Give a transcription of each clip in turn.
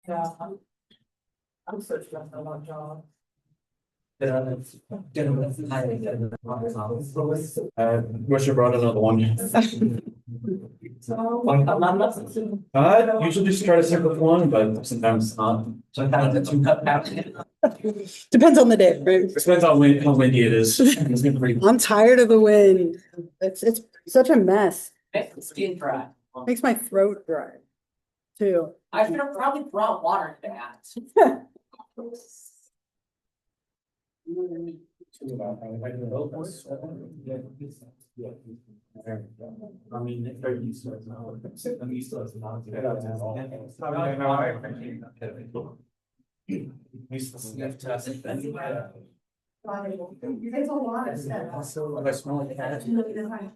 Yeah, I'm so stressed on my job. Wish I brought another one. Usually just try to stick with one, but sometimes not. Sometimes it's too cut back. Depends on the day, right? Depends on how windy it is. It's been pretty. I'm tired of the wind. It's such a mess. Makes the skin dry. Makes my throat dry too. I should have probably brought water to that. I mean, they're used to it now. I'm used to it now. Sniff test. You guys a lot of stuff. Also, if I smell like cat.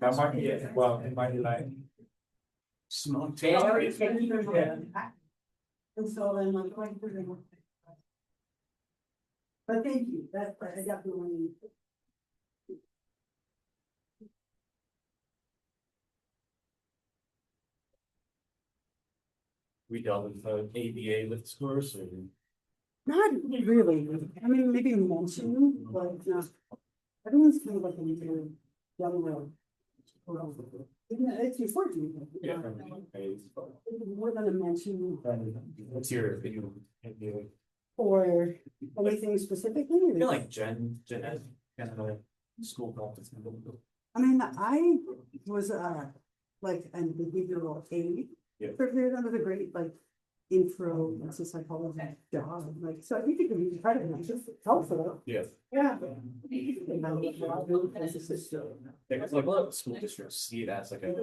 That might be it. Well, it might be like. Smell. And so then I'm going through them. But thank you, that's, I definitely need. We dealt with ABA with scores or. Not really, I mean, maybe mention, but everyone's kind of like a little young road. It's important. Yeah. More than a mention. What's your opinion? Or anything specifically? I feel like Jen has kind of a school practice. I mean, I was like an behavioral aid for a period under the great like intro to psychology job. Like, so I think it can be part of it, just helpful. Yeah. Yeah. It's like a lot of school districts see it as like a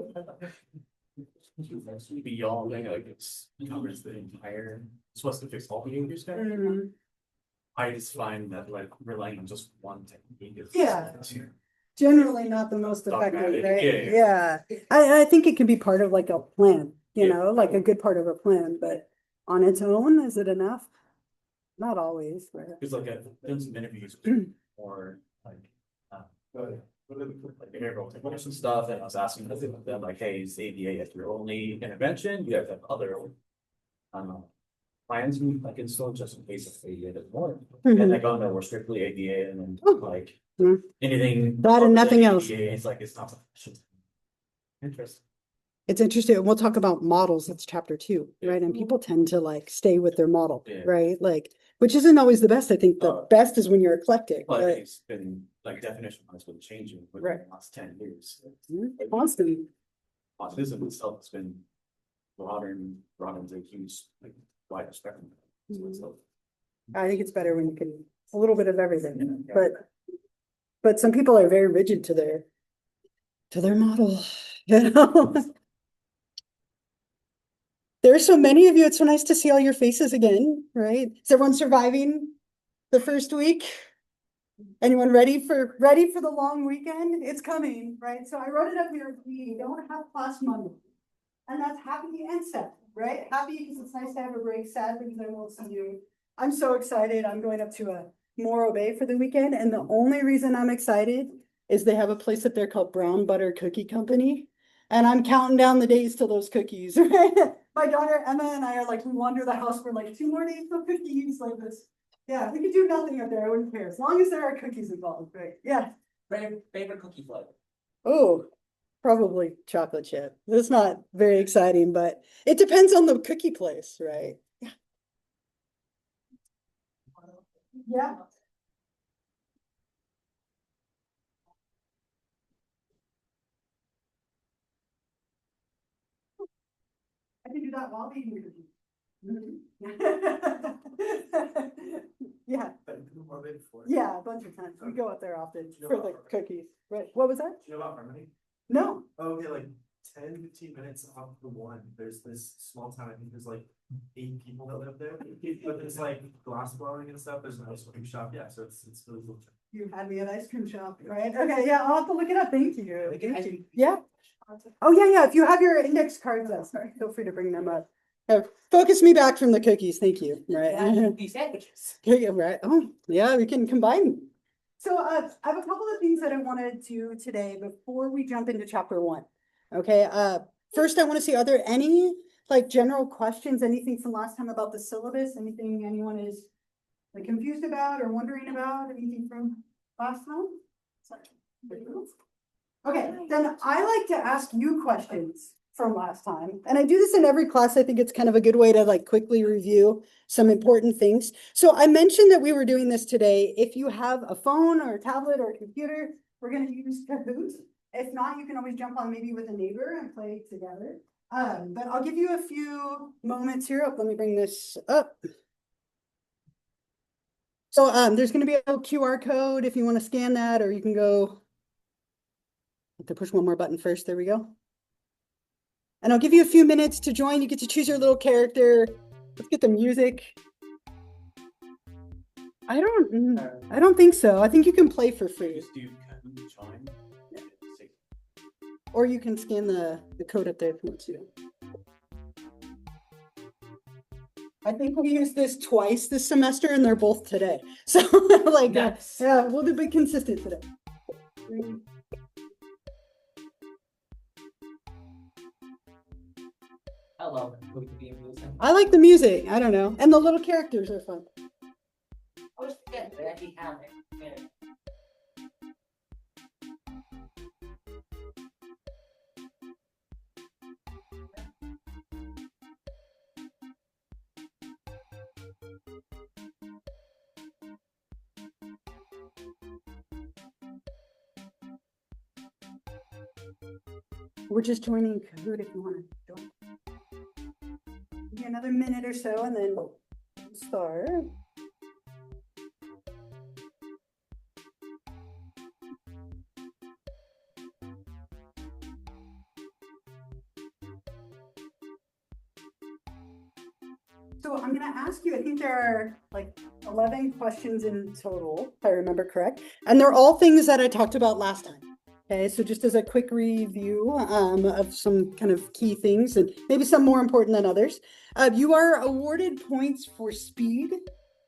beyond thing, like it's covers the entire, it's supposed to fix all behaviors kind of. Mhm. I just find that like relying on just one technique is. Yeah. Generally not the most effective, Dogmatic, right? yeah. I think it can be part of like a plan, you know, like a good part of a plan, but on its own, is it enough? Not always. Cause like I've done some interviews or like, like behavioral techniques and stuff, and I was asking them like, hey, is ABA if your only intervention? You have to have other. Plans like installed just in case if ADA doesn't work. And like, oh no, we're strictly ADA and then like anything. That and nothing else. ADA, it's like, it's not sufficient. Interesting. It's interesting. We'll talk about models. That's chapter 2, right? And people tend to like stay with their model, right? Like, which isn't always the best. I think the best is when you're eclectic. But it's been like definition wise been changing within the last 10 years. Constantly. Autism itself has been broadened a huge like wider spectrum. I think it's better when you can a little bit of everything, but some people are very rigid to their model, you know. There are so many of you. It's so nice to see all your faces again, right? Is everyone surviving the first week? Anyone ready for the long weekend? It's coming, right? So I wrote it up here. We don't have class Monday, and that's happy and sad, right? Happy because it's nice to have a break. Sad because I won't see you. I'm so excited. I'm going up to Morro Bay for the weekend, and the only reason I'm excited is they have a place up there called Brown Butter Cookie Company, and I'm counting down the days till those cookies. Right? My daughter Emma and I are like, we wander the house for like 2 more days for cookies like this. Yeah, we could do nothing up there. I wouldn't care as long as there are cookies involved, right? Yeah. Favorite cookie flavor? Oh, probably chocolate chip. It's not very exciting, but it depends on the cookie place, right? Yeah. Yeah. I can do that while eating cookies. Yeah. Yeah, a bunch of times. We go up there often for the cookies. Right. What was that? Do you know about Harmony? No. Oh, okay, like 10-15 minutes off the one. There's this small town, I think there's like 8 people that live there. But there's like glass blowing and stuff. There's an ice cream shop. Yeah, so it's really cool. You had me at ice cream shop, right? Okay, yeah, I'll have to look it up. Thank you. Thank you. Yeah. Oh, yeah. If you have your index cards, feel free to bring them up. Focus me back from the cookies. Thank you. Right. These sandwiches. Yeah, right. Oh, yeah, we can combine. So I have a couple of things that I want to do today before we jump into chapter 1. Okay. First, I want to see, are there any like general questions, anything from last time about the syllabus, anything anyone is like confused about or wondering about, anything from last time? Okay, then I like to ask you questions from last time. And I do this in every class. I think it's kind of a good way to like quickly review some important things. So I mentioned that we were doing this today. If you have a phone or a tablet or a computer, we're going to use Kahoot. If not, you can always jump on maybe with a neighbor and play together. But I'll give you a few moments here. Let me bring this up. So there's going to be a little QR code if you want to scan that, or you can go. I have to push one more button first. There we go. And I'll give you a few minutes to join. You get to choose your little character. Let's get the music. I don't think so. I think you can play for free. Just do Kahoot join. Or you can scan the code up there if you want to. I think we used this twice this semester and they're both today. So like, Nice. yeah, we'll be consistent today. I love it. We could be amusing. I like the music. I don't know. And the little characters are fun. I was forgetting that he had it. We're just joining Kahoot if you want to join. Maybe another minute or so and then we'll start. So I'm going to ask you, I think there are like 11 questions in total, if I remember correct. And they're all things that I talked about last time. Okay, so just as a quick review of some kind of key things and maybe some more important than others. You are awarded points for speed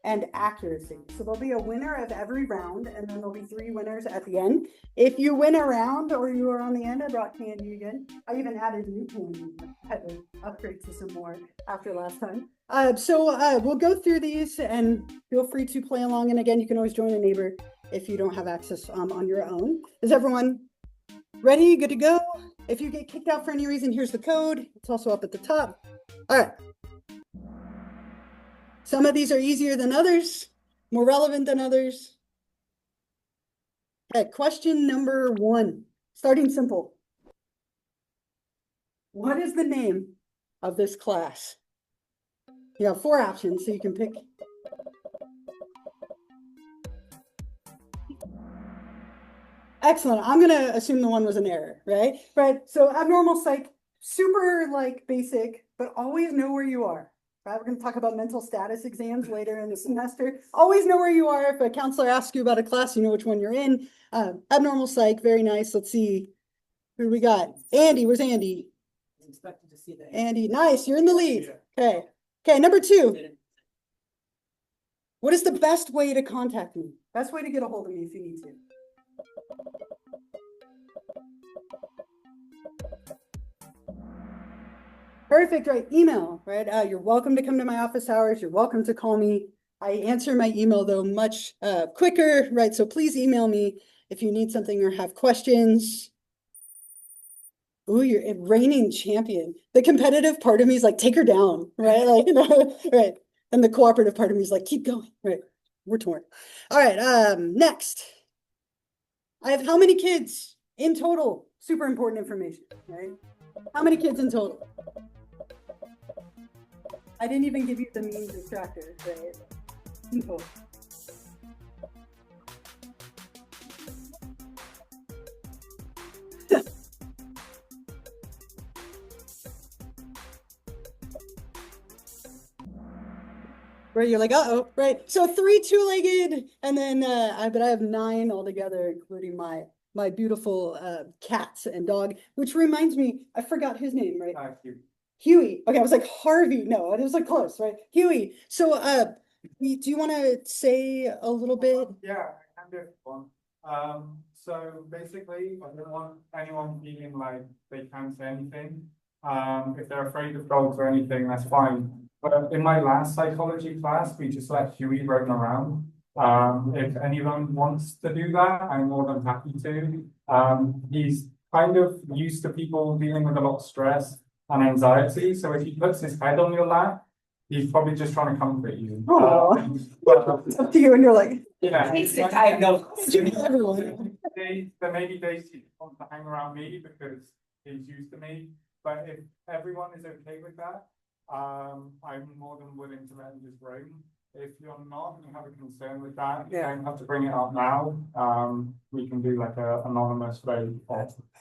and accuracy. So there'll be a winner of every round and then there'll be 3 winners at the end. If you win a round or you are on the end, I brought candy again. I even added new candy. I had to upgrade to some more after last time. So we'll go through these and feel free to play along. And again, you can always join a neighbor if you don't have access on your own. Is everyone ready? Good to go? If you get kicked out for any reason, here's the code. It's also up at the top. All right. Some of these are easier than others, more relevant than others. Okay, question number 1, starting simple. What is the name of this class? You have 4 options, so you can pick. Excellent. I'm going to assume the one was an error, right? Right. So abnormal psych, super like basic, but always know where you are. Right? We're going to talk about mental status exams later in the semester. Always know where you are. If a counselor asks you about a class, you know which one you're in. Abnormal psych, very nice. Let's see who we got. Andy, where's Andy? I was expecting to see that. Andy, nice. You're in the lead. Okay. Okay, number 2. What is the best way to contact me? Best way to get a hold of me if you need to. Perfect, right? Email, right? You're welcome to come to my office hours. You're welcome to call me. I answer my email though much quicker, right? So please email me if you need something or have questions. Ooh, you're a reigning champion. The competitive part of me is like, take her down, right? Like, right. And the cooperative part of me is like, keep going, right? We're torn. All right, next. I have how many kids in total? Super important information, right? How many kids in total? I didn't even give you the mean distractor, right? In total. Right, you're like, uh-oh, right? So 3 2-legged, and then but I have 9 altogether, including my beautiful cats and dog, which reminds me, I forgot his name, right? Huey. Okay, I was like Harvey. No, it was like close, right? Huey. So do you want to say a little bit? Yeah, I can do one. So basically, I don't want anyone feeling like they can't say anything. If they're afraid of dogs or anything, that's fine. But in my last psychology class, we just let Huey roam around. If anyone wants to do that, I'm more than happy to. He's kind of used to people dealing with a lot of stress and anxiety. So if he puts his head on your lap, he's probably just trying to comfort you. Aw. But, It's up to you and you're like, yeah. I have no. everyone. There may be days he wants to hang around me because he's used to me. But if everyone is okay with that, I'm more than willing to let him just roam. If you're not, and you have a concern with that, you don't have to bring it up now. We can do like a anonymous vote.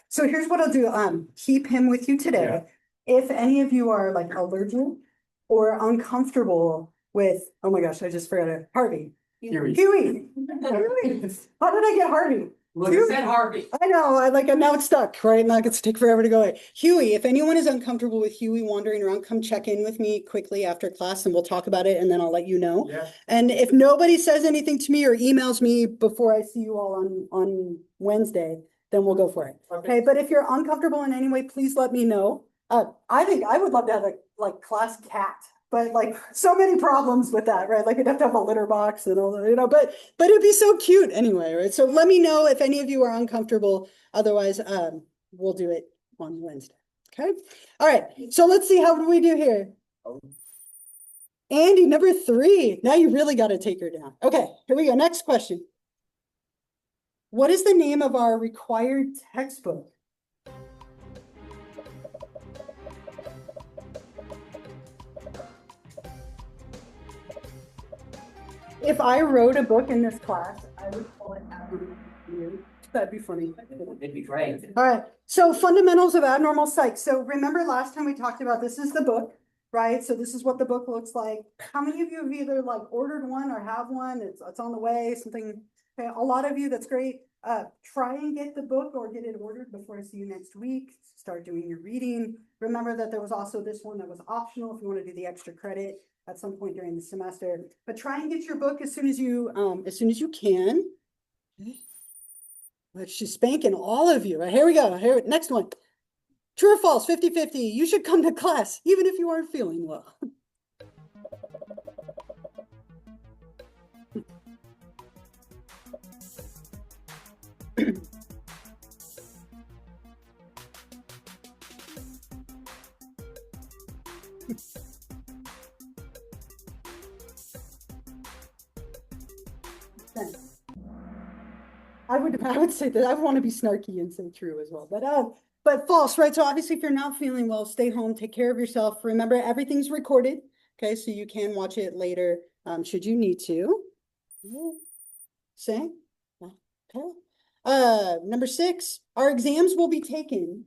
So here's what I'll do, keep him with you today. If any of you are like allergic or uncomfortable with, oh my gosh, I just forgot it, Harvey. Huey. Huey. Huey. How did I get Harvey? Look, it said Harvey. I know, I'm now it's stuck, right? Now it's take forever to go away. Huey, if anyone is uncomfortable with Huey wandering around, come check in with me quickly after class and we'll talk about it and then I'll let you know. Yeah. And if nobody says anything to me or emails me before I see you all on Wednesday, then we'll go for it. Okay, but if you're uncomfortable in any way, please let me know. I think I would love to have a like class cat. But like so many problems with that, right? Like you'd have to have a litter box and all that, you know, but it'd be so cute anyway, right? So let me know if any of you are uncomfortable. Otherwise, we'll do it on Wednesday. Okay. All right. So let's see, how do we do here? Andy, number 3. Now you really got to take her down. Okay, here we go. Next question. What is the name of our required textbook? If I wrote a book in this class, I would call it Abnormal You. That'd be funny. It'd be great. All right. So fundamentals of abnormal psych. So remember last time we talked about this is the book, right? So this is what the book looks like. How many of you have either like ordered one or have one? It's on the way, something. Okay, a lot of you, that's great. Try and get the book or get it ordered before I see you next week. Start doing your reading. Remember that there was also this one that was optional if you want to do the extra credit at some point during the semester. But try and get your book as soon as you can. Okay. But she's spanking all of you. Right, here we go. Here, next one. True or false, 50-50. You should come to class even if you aren't feeling well. I would say that I want to be snarky and say true as well, but false, right? So obviously if you're not feeling well, stay home, take care of yourself. Remember, everything's recorded. Okay, so you can watch it later, should you need to. Say, okay. Number 6, our exams will be taken.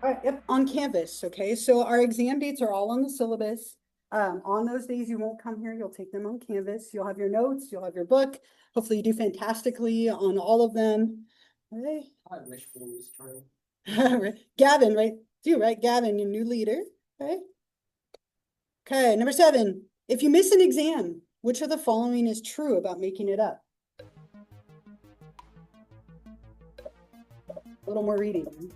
All right, yep, on Canvas, okay? So our exam dates are all on the syllabus. On those days, you won't come here, you'll take them on Canvas. You'll have your notes, you'll have your book. Hopefully you do fantastically on all of them. Okay. I wish it was true. Gavin, right? You, right? Gavin, your new leader, okay? Okay, number 7. If you miss an exam, which of the following is true about making it up? A little more reading.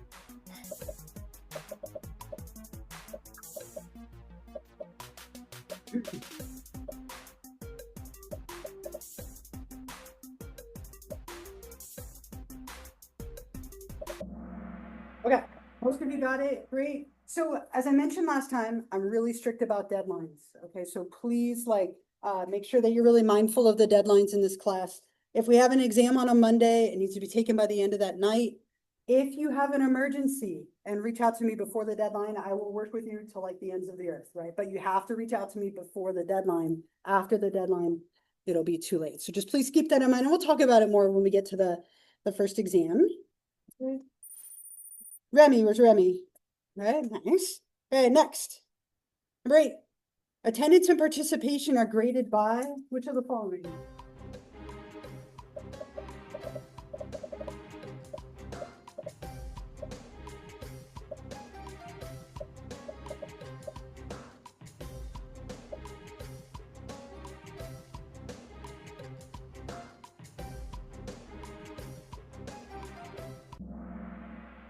Okay, most of you got it, great. So as I mentioned last time, I'm really strict about deadlines. Okay, so please make sure that you're really mindful of the deadlines in this class. If we have an exam on a Monday, it needs to be taken by the end of that night. If you have an emergency and reach out to me before the deadline, I will work with you till like the ends of the earth, right? But you have to reach out to me before the deadline. After the deadline, it'll be too late. So just please keep that in mind. And we'll talk about it more when we get to the first exam. Okay. Remy, where's Remy? Right, nice. Okay, next. Number 8. Attendance and participation are graded by which of the following?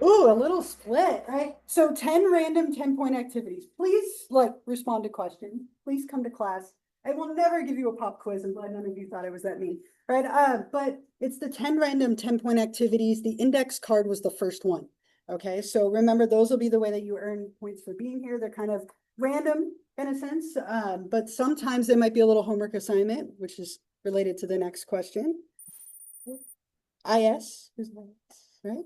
Ooh, a little split, right? So 10 random 10-point activities. Please respond to questions. Please come to class. I will never give you a pop quiz. I'm glad none of you thought I was that mean, right? But it's the 10 random 10-point activities. The index card was the first one. Okay, so remember, those will be the way that you earn points for being here. They're kind of random in a sense, but sometimes there might be a little homework assignment, which is related to the next question. IS, right?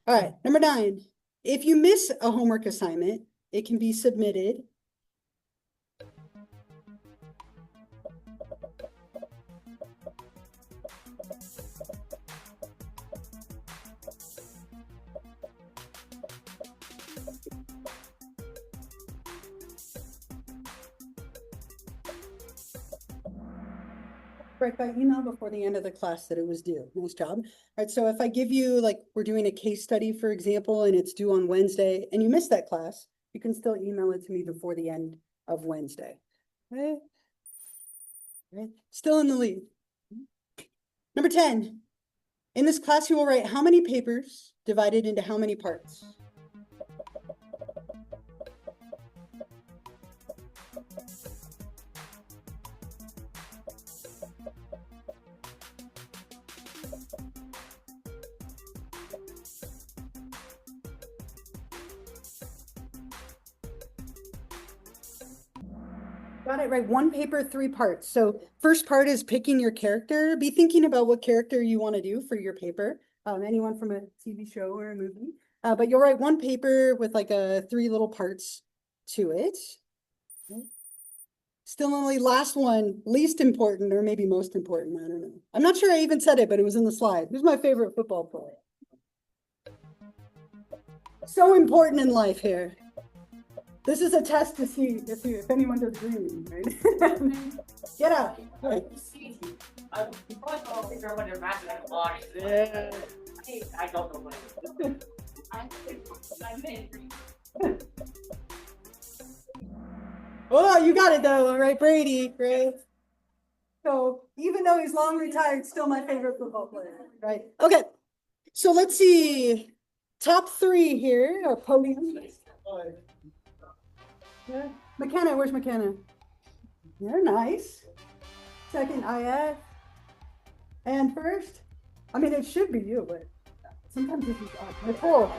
All right, number 9. If you miss a homework assignment, it can be submitted. Right by email before the end of the class that it was due. Nice job. All right, so if I give you, we're doing a case study, for example, and it's due on Wednesday, and you missed that class, you can still email it to me before the end of Wednesday. Okay? Right? Still in the lead. Number 10. In this class, you will write how many papers divided into how many parts? Got it right. 1 paper, 3 parts. So first part is picking your character. Be thinking about what character you want to do for your paper. Anyone from a TV show or a movie. But you'll write 1 paper with 3 little parts to it. Still only last one, least important, or maybe most important. I don't know. I'm not sure I even said it, but it was in the slide. Who's my favorite football player? So important in life here. This is a test to see if anyone does dreaming, right? Get out. Right. Yeah. I don't know what Oh, you got it though, all right, Brady, right? So even though he's long retired, still my favorite football player, right? Okay, so let's see. Top 3 here, our podium. Yeah. McKenna, where's McKenna? You're nice. Second, IF. And first, I mean, it should be you, but sometimes this is Nicole,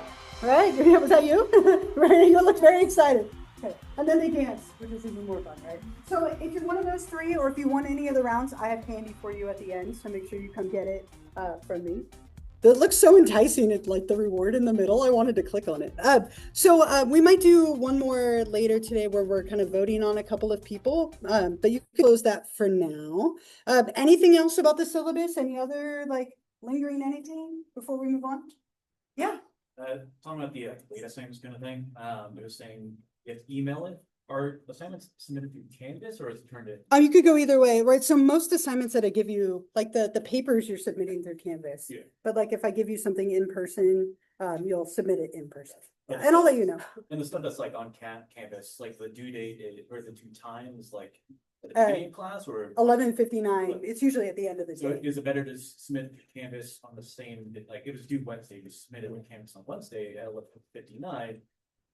right? Was that you? Right? You look very excited. Okay. And then they dance, which is even more fun, right? So if you're one of those 3, or if you won any of the rounds, I have candy for you at the end. So make sure you come get it from me. It looks so enticing. It's like the reward in the middle. I wanted to click on it. So we might do one more later today where we're kind of voting on a couple of people, but you can close that for now. Anything else about the syllabus? Any other lingering anything before we move on? Yeah. Talking about the data assignments kind of thing, it was saying you have to email it. Are assignments submitted through Canvas or is it turned in? You could go either way, right? So most assignments that I give you, the papers you're submitting through Canvas. Yeah. But if I give you something in person, you'll submit it in person. Yeah. And I'll let you know. And the stuff that's on Canvas, the due date or the 2 times, at the beginning of class or 11:59. It's usually at the end of the day. So is it better to submit Canvas on the same, it was due Wednesday, you submit it with Canvas on Wednesday at 11:59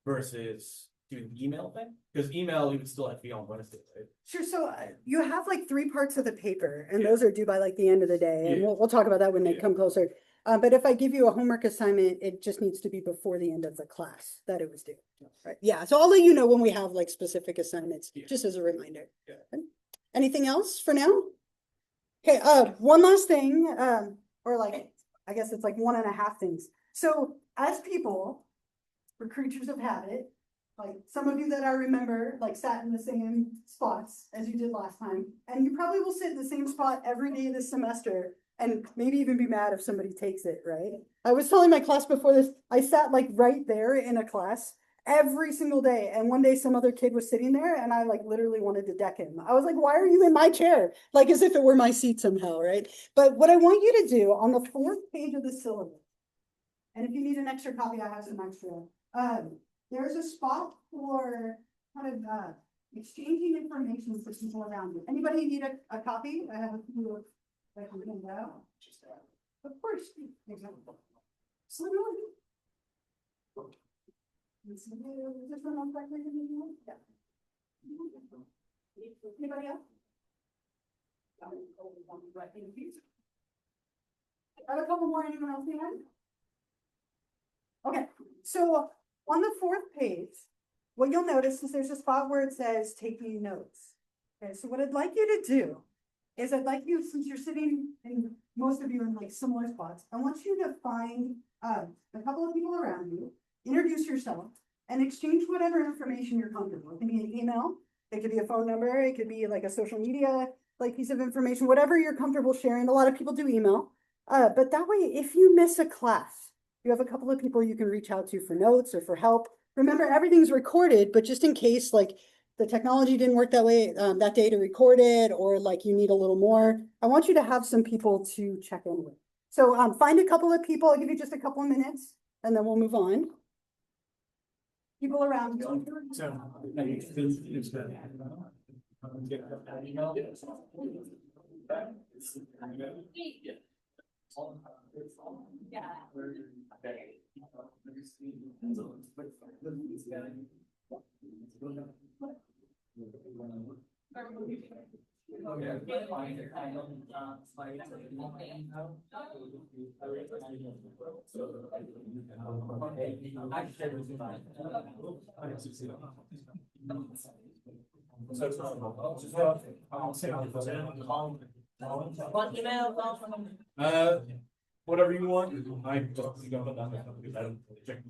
versus doing the email thing? Because email, you would still have to be on Wednesday, right? Sure. So you have 3 parts of the paper, and those are due by the end of the day. And we'll talk about that when they come closer. But if I give you a homework assignment, it just needs to be before the end of the class that it was due. Right? Yeah. So I'll let you know when we have specific assignments, just as a reminder. Yeah. Okay. Anything else for now? Okay. One last thing, or I guess it's 1.5 things. So as people, we're creatures of habit. Some of you that I remember sat in the same spots as you did last time, and you probably will sit in the same spot every day this semester and maybe even be mad if somebody takes it, right? I was telling my class before this, I sat right there in a class every single day, and one day some other kid was sitting there and I literally wanted to deck him. I was like, why are you in my chair? As if it were my seat somehow, right? But what I want you to do on the 4th page of the syllabus, and if you need an extra copy, I have some extra. There's a spot for kind of exchanging information with people around you. Anybody need a copy? I have a few that can hand out. Of course. So Anybody else? I have a couple more, anyone else behind? Okay, so on the fourth page, what you'll notice is there's a spot where it says taking notes. Okay, so what I'd like you to do is I'd like you, since you're sitting in, most of you in like similar spots, I want you to find a couple of people around you, introduce yourself, and exchange whatever information you're comfortable. It can be an email, it could be a phone number, it could be like a social media like piece of information, whatever you're comfortable sharing. A lot of people do email, but that way, if you miss a class, you have a couple of people you can reach out to for notes or for help. Remember, everything's recorded, but just in case like the technology didn't work that way that day to record it, or like you need a little more, I want you to have some people to check in with. So find a couple of people. I'll give you just a couple of minutes and then we'll move on. People around you. Whatever you want. I just don't put down. I don't check.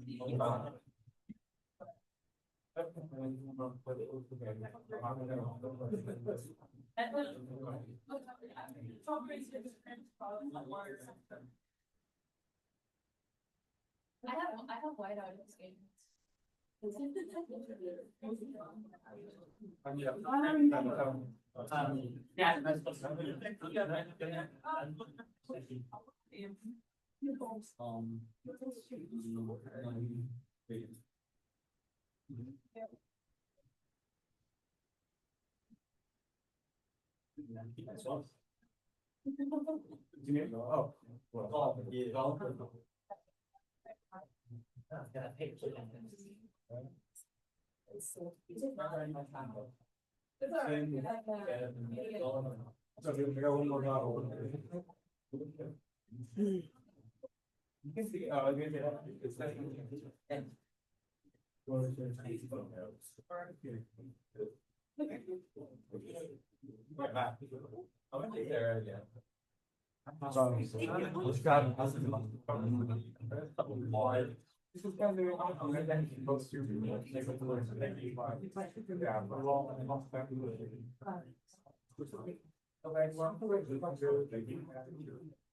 I have white out skating. Yeah.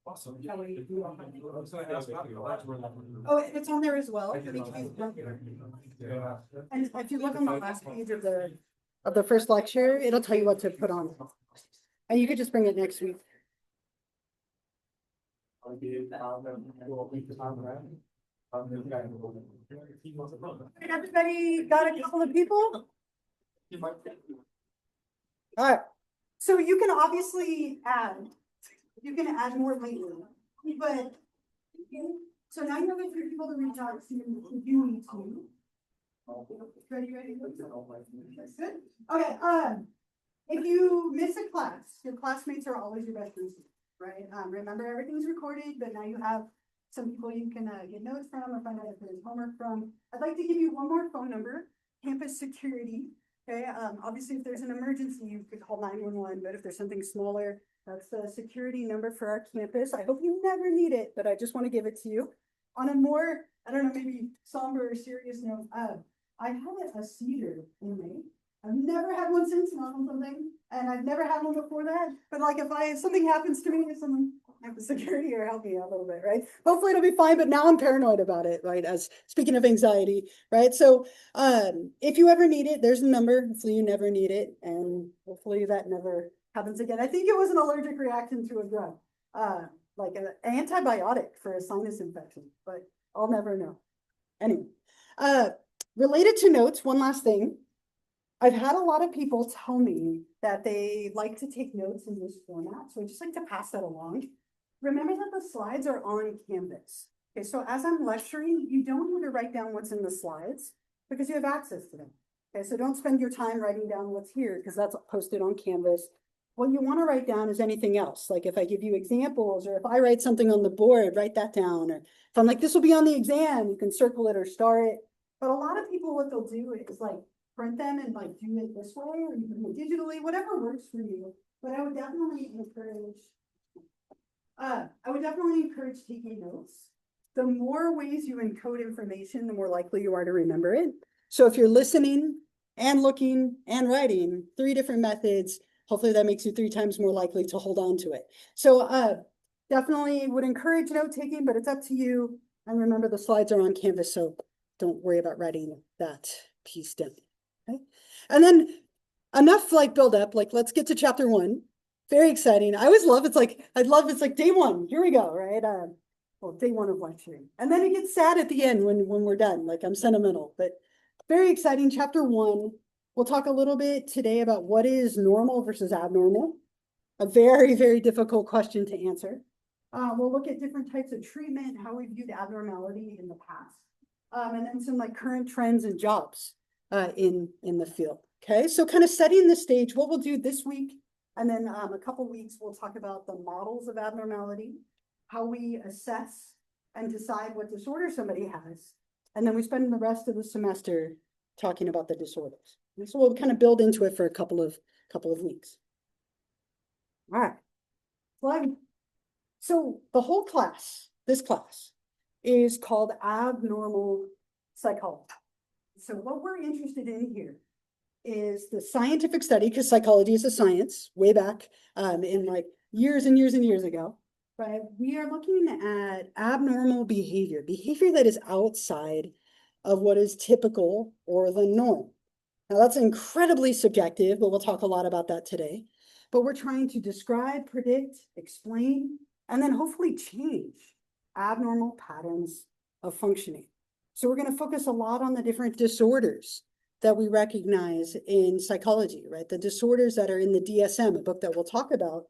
Awesome. Oh, it's on there as well. And if you look on the last page of the first lecture, it'll tell you what to put on. And you could just bring it next week. Everybody got a couple of people? All right. So you can obviously add more later, but so now you have a few people to reach out to if you need to. Ready? That's good. Okay. If you miss a class, your classmates are always your best resource, right? Remember, everything's recorded, but now you have some people you can get notes from or find out if there's homework from. I'd like to give you one more phone number, campus security. Okay. Obviously, if there's an emergency, you could call 911, but if there's something smaller, that's the security number for our campus. I hope you never need it, but I just want to give it to you. On a more, I don't know, maybe somber or serious note, I had a seizure in May. I've never had one since, not on something, and I've never had one before that. But like, if something happens to me, if someone have the security or help me out a little bit, right? Hopefully it'll be fine, but now I'm paranoid about it, right? As speaking of anxiety, right? So if you ever need it, there's a number. Hopefully you never need it, and hopefully that never happens again. I think it was an allergic reaction to a drug, like an antibiotic for a sinus infection, but I'll never know. Anyway, related to notes, one last thing. I've had a lot of people tell me that they like to take notes in this format, so I just like to pass that along. Remember that the slides are on Canvas. Okay, so as I'm lecturing, you don't need to write down what's in the slides because you have access to them. Okay, so don't spend your time writing down what's here because that's posted on Canvas. What you want to write down is anything else. Like if I give you examples or if I write something on the board, write that down. Or if I'm like, this will be on the exam, you can circle it or star it. But a lot of people, what they'll do is like print them and like do it this way, or you can do it digitally, whatever works for you. But I would definitely encourage taking notes. The more ways you encode information, the more likely you are to remember it. So if you're listening and looking and writing, 3 different methods, hopefully that makes you 3 times more likely to hold on to it. So definitely would encourage note taking, but it's up to you. And remember the slides are on Canvas, so don't worry about writing that piece down. Okay. And then enough like build up, like let's get to chapter 1. Very exciting. I always love, it's like day 1, here we go, right? Well, day 1 of lecturing. And then it gets sad at the end when we're done, like I'm sentimental, but very exciting. Chapter 1, we'll talk a little bit today about what is normal versus abnormal. A very, very difficult question to answer. We'll look at different types of treatment, how we viewed abnormality in the past, and then some like current trends and jobs in the field. Okay, so kind of setting the stage, what we'll do this week, and then a couple weeks, we'll talk about the models of abnormality, how we assess and decide what disorder somebody has. And then we spend the rest of the semester talking about the disorders. And so we'll kind of build into it for a couple of weeks. All right. So the whole class, this class, is called abnormal psychology. So what we're interested in here is the scientific study, because psychology is a science way back in like years and years and years ago. Right? We are looking at abnormal behavior that is outside of what is typical or the norm. Now that's incredibly subjective, but we'll talk a lot about that today. But we're trying to describe, predict, explain, and then hopefully change abnormal patterns of functioning. So we're going to focus a lot on the different disorders that we recognize in psychology, right? The disorders that are in the DSM, a book that we'll talk about.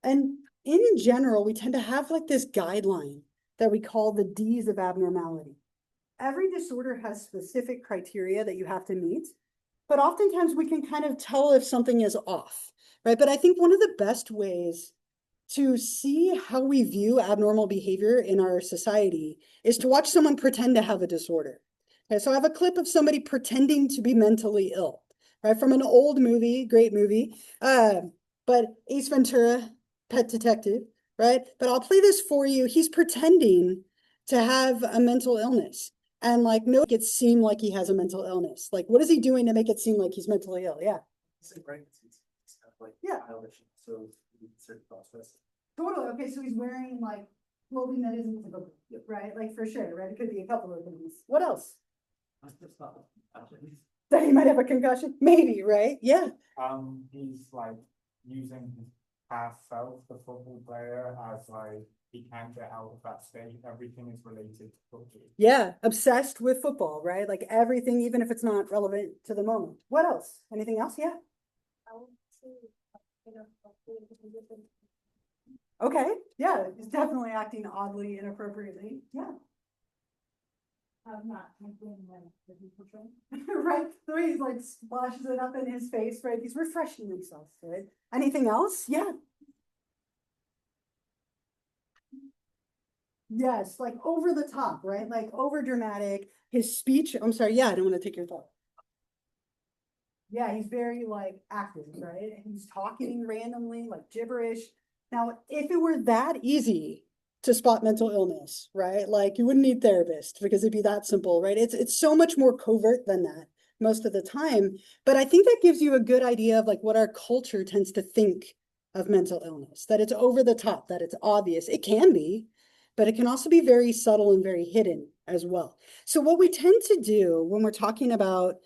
And in general, we tend to have like this guideline that we call the D's of abnormality. Every disorder has specific criteria that you have to meet, but oftentimes we can kind of tell if something is off, right? But I think one of the best ways to see how we view abnormal behavior in our society is to watch someone pretend to have a disorder. Okay, so I have a clip of somebody pretending to be mentally ill, right? From an old movie, great movie, but Ace Ventura, Pet Detective, right? But I'll play this for you. He's pretending to have a mental illness. And like, no, it seem like he has a mental illness. Like, what is he doing to make it seem like he's mentally ill? Yeah. It's like pregnancies. It's kind of like Yeah. violation, so we consider process. Totally. Okay, so he's wearing like clothing that isn't typical, right? Like for sure, right? It could be a couple of things. What else? That he might have a concussion? Maybe, right? Yeah. He's like using his past self, the football player, as like he can't get out of that state. Everything is related to football. Yeah, obsessed with football, right? Like everything, even if it's not relevant to the moment. What else? Anything else? Yeah. Okay, yeah, he's definitely acting oddly, inappropriately. Yeah. I'm not right, the way he's like splashes it up in his face, right? He's refreshing himself, right? Anything else? Yeah. Yes, like over the top, right? Like over dramatic. His speech, I'm sorry, yeah, I don't want to take your thought. Yeah, he's very like active, right? And he's talking randomly, like gibberish. Now, if it were that easy to spot mental illness, right? Like you wouldn't need therapists because it'd be that simple, right? It's so much more covert than that most of the time. But I think that gives you a good idea of like what our culture tends to think of mental illness, that it's over the top, that it's obvious. It can be, but it can also be very subtle and very hidden as well. So what we tend to do when we're talking about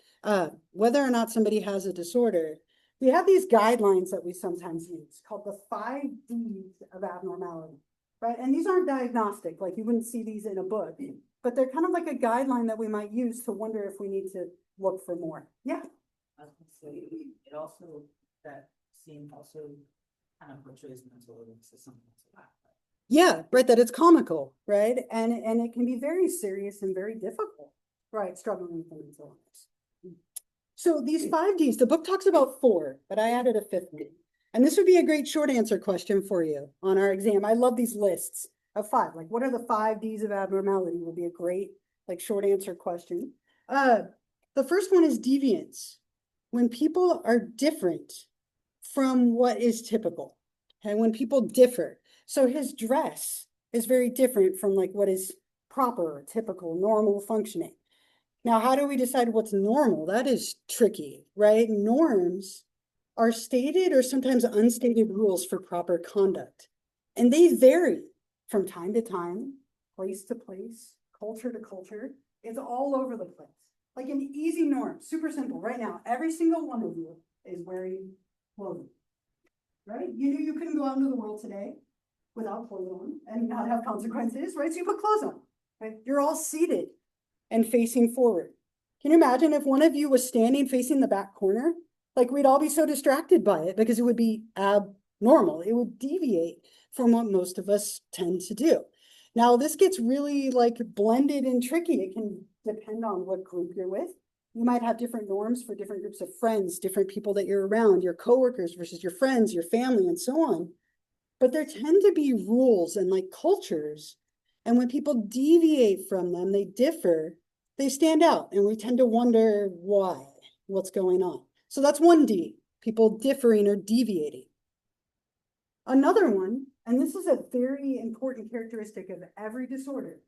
whether or not somebody has a disorder, we have these guidelines that we sometimes use called the 5 Ds of abnormality, right? And these aren't diagnostic, like you wouldn't see these in a book, but they're kind of like a guideline that we might use to wonder if we need to look for more. Yeah. I was gonna say, it also, that scene also kind of portrays mental illness as something to laugh at. Yeah, right, that it's comical, right? And it can be very serious and very difficult, right? Struggling with mental illness. So these 5 Ds, the book talks about 4, but I added a 5th D. And this would be a great short answer question for you on our exam. I love these lists of 5. Like, what are the 5 Ds of abnormality? Would be a great, like, short answer question. The first one is deviance. When people are different from what is typical, and when people differ. So his dress is very different from like what is proper, typical, normal functioning. Now, how do we decide what's normal? That is tricky, right? Norms are stated or sometimes unstated rules for proper conduct. And they vary from time to time, place to place, culture to culture. It's all over the place. Like an easy norm, super simple. Right now, every single one of you is wearing clothing, right? You knew you couldn't go out into the world today without clothes on and not have consequences, right? So you put clothes on, right? You're all seated and facing forward. Can you imagine if one of you was standing facing the back corner? Like, we'd all be so distracted by it because it would be abnormal. It would deviate from what most of us tend to do. Now, this gets really like blended and tricky. It can depend on what group you're with. You might have different norms for different groups of friends, different people that you're around, your coworkers versus your friends, your family, and so on. But there tend to be rules and like cultures. And when people deviate from them, they differ, they stand out. And we tend to wonder why, what's going on. So that's 1D, people differing or deviating. Another one, and this is a very important characteristic of every disorder,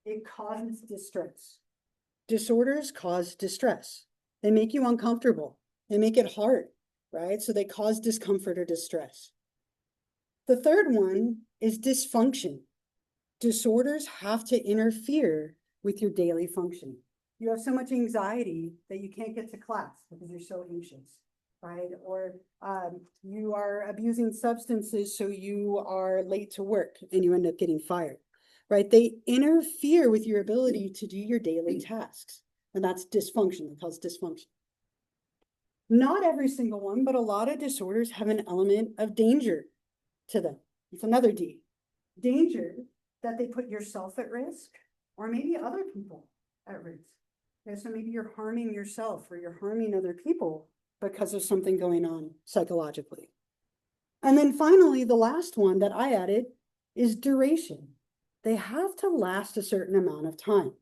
it causes distress. Disorders cause distress. They make you uncomfortable. They make it hard, right? So they cause discomfort or distress. The third one is dysfunction. Disorders have to interfere with your daily functioning. You have so much anxiety that you can't get to class because you're so anxious, right? Or you are abusing substances, so you are late to work and you end up getting fired, right? They interfere with your ability to do your daily tasks. And that's dysfunction. They cause dysfunction. Not every single one, but a lot of disorders have an element of danger to them. It's another D. Danger that they put yourself at risk or maybe other people at risk. Okay, so maybe you're harming yourself or you're harming other people because of something going on psychologically. And then finally, the last one that I added is duration. They have to last a certain amount of time.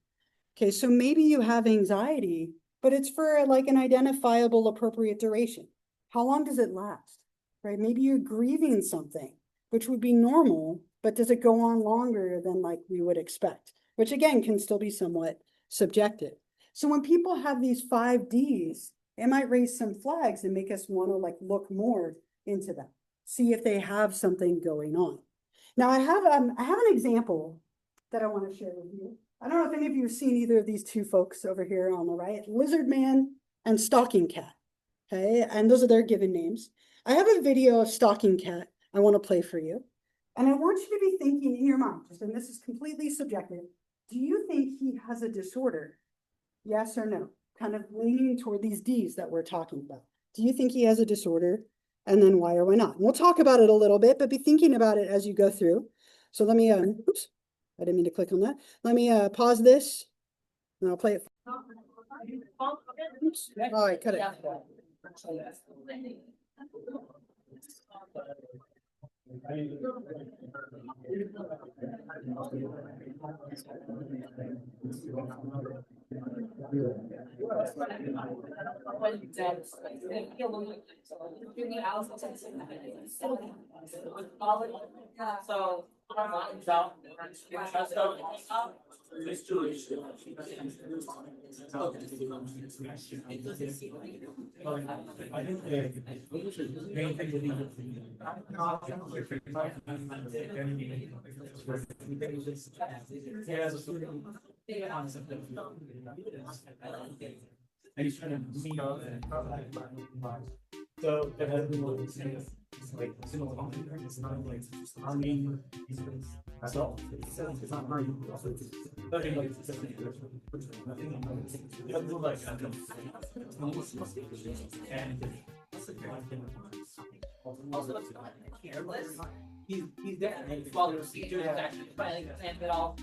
Okay, so maybe you have anxiety, but it's for like an identifiable appropriate duration. How long does it last, right? Maybe you're grieving something, which would be normal, but does it go on longer than like we would expect? Which again, can still be somewhat subjective. So when people have these 5 Ds, it might raise some flags and make us want to like look more into them, see if they have something going on. Now I have an example that I want to share with you. I don't know if any of you have seen either of these two folks over here on the right, Lizard Man and Stalking Cat. Okay, and those are their given names. I have a video of Stalking Cat I want to play for you. And I want you to be thinking in your mind, and this is completely subjective, do you think he has a disorder? Yes or no? Kind of leaning toward these Ds that we're talking about. Do you think he has a disorder? And then why or why not? And we'll talk about it a little bit, but be thinking about it as you go through. So let me, oops, I didn't mean to click on that. Let me pause this and I'll play it. Oops. All right, cut it. And he's trying to meet up. So it has been like similar. It's not like I mean, that's all. It's not very. Nothing like and also it's not careless. he's there, and he's following procedures, he's actually planning it all.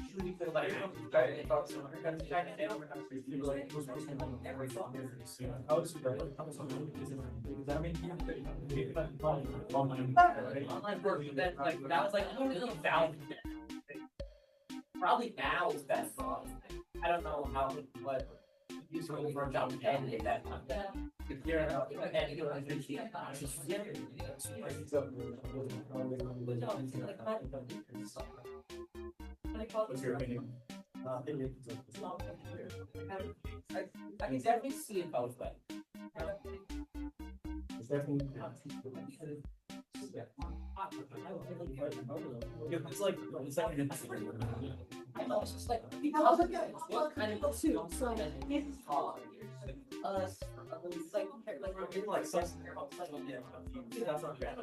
Online work, that was like, I don't know, probably now is best. I don't know how, what, useful for a job and if that. If you're and you don't understand. What's your opinion? I can definitely see it both ways. It's definitely. It's like I know, it's just like, because of what kind of suit, so it's hard. Us, it's like we're in like some. That's not bad.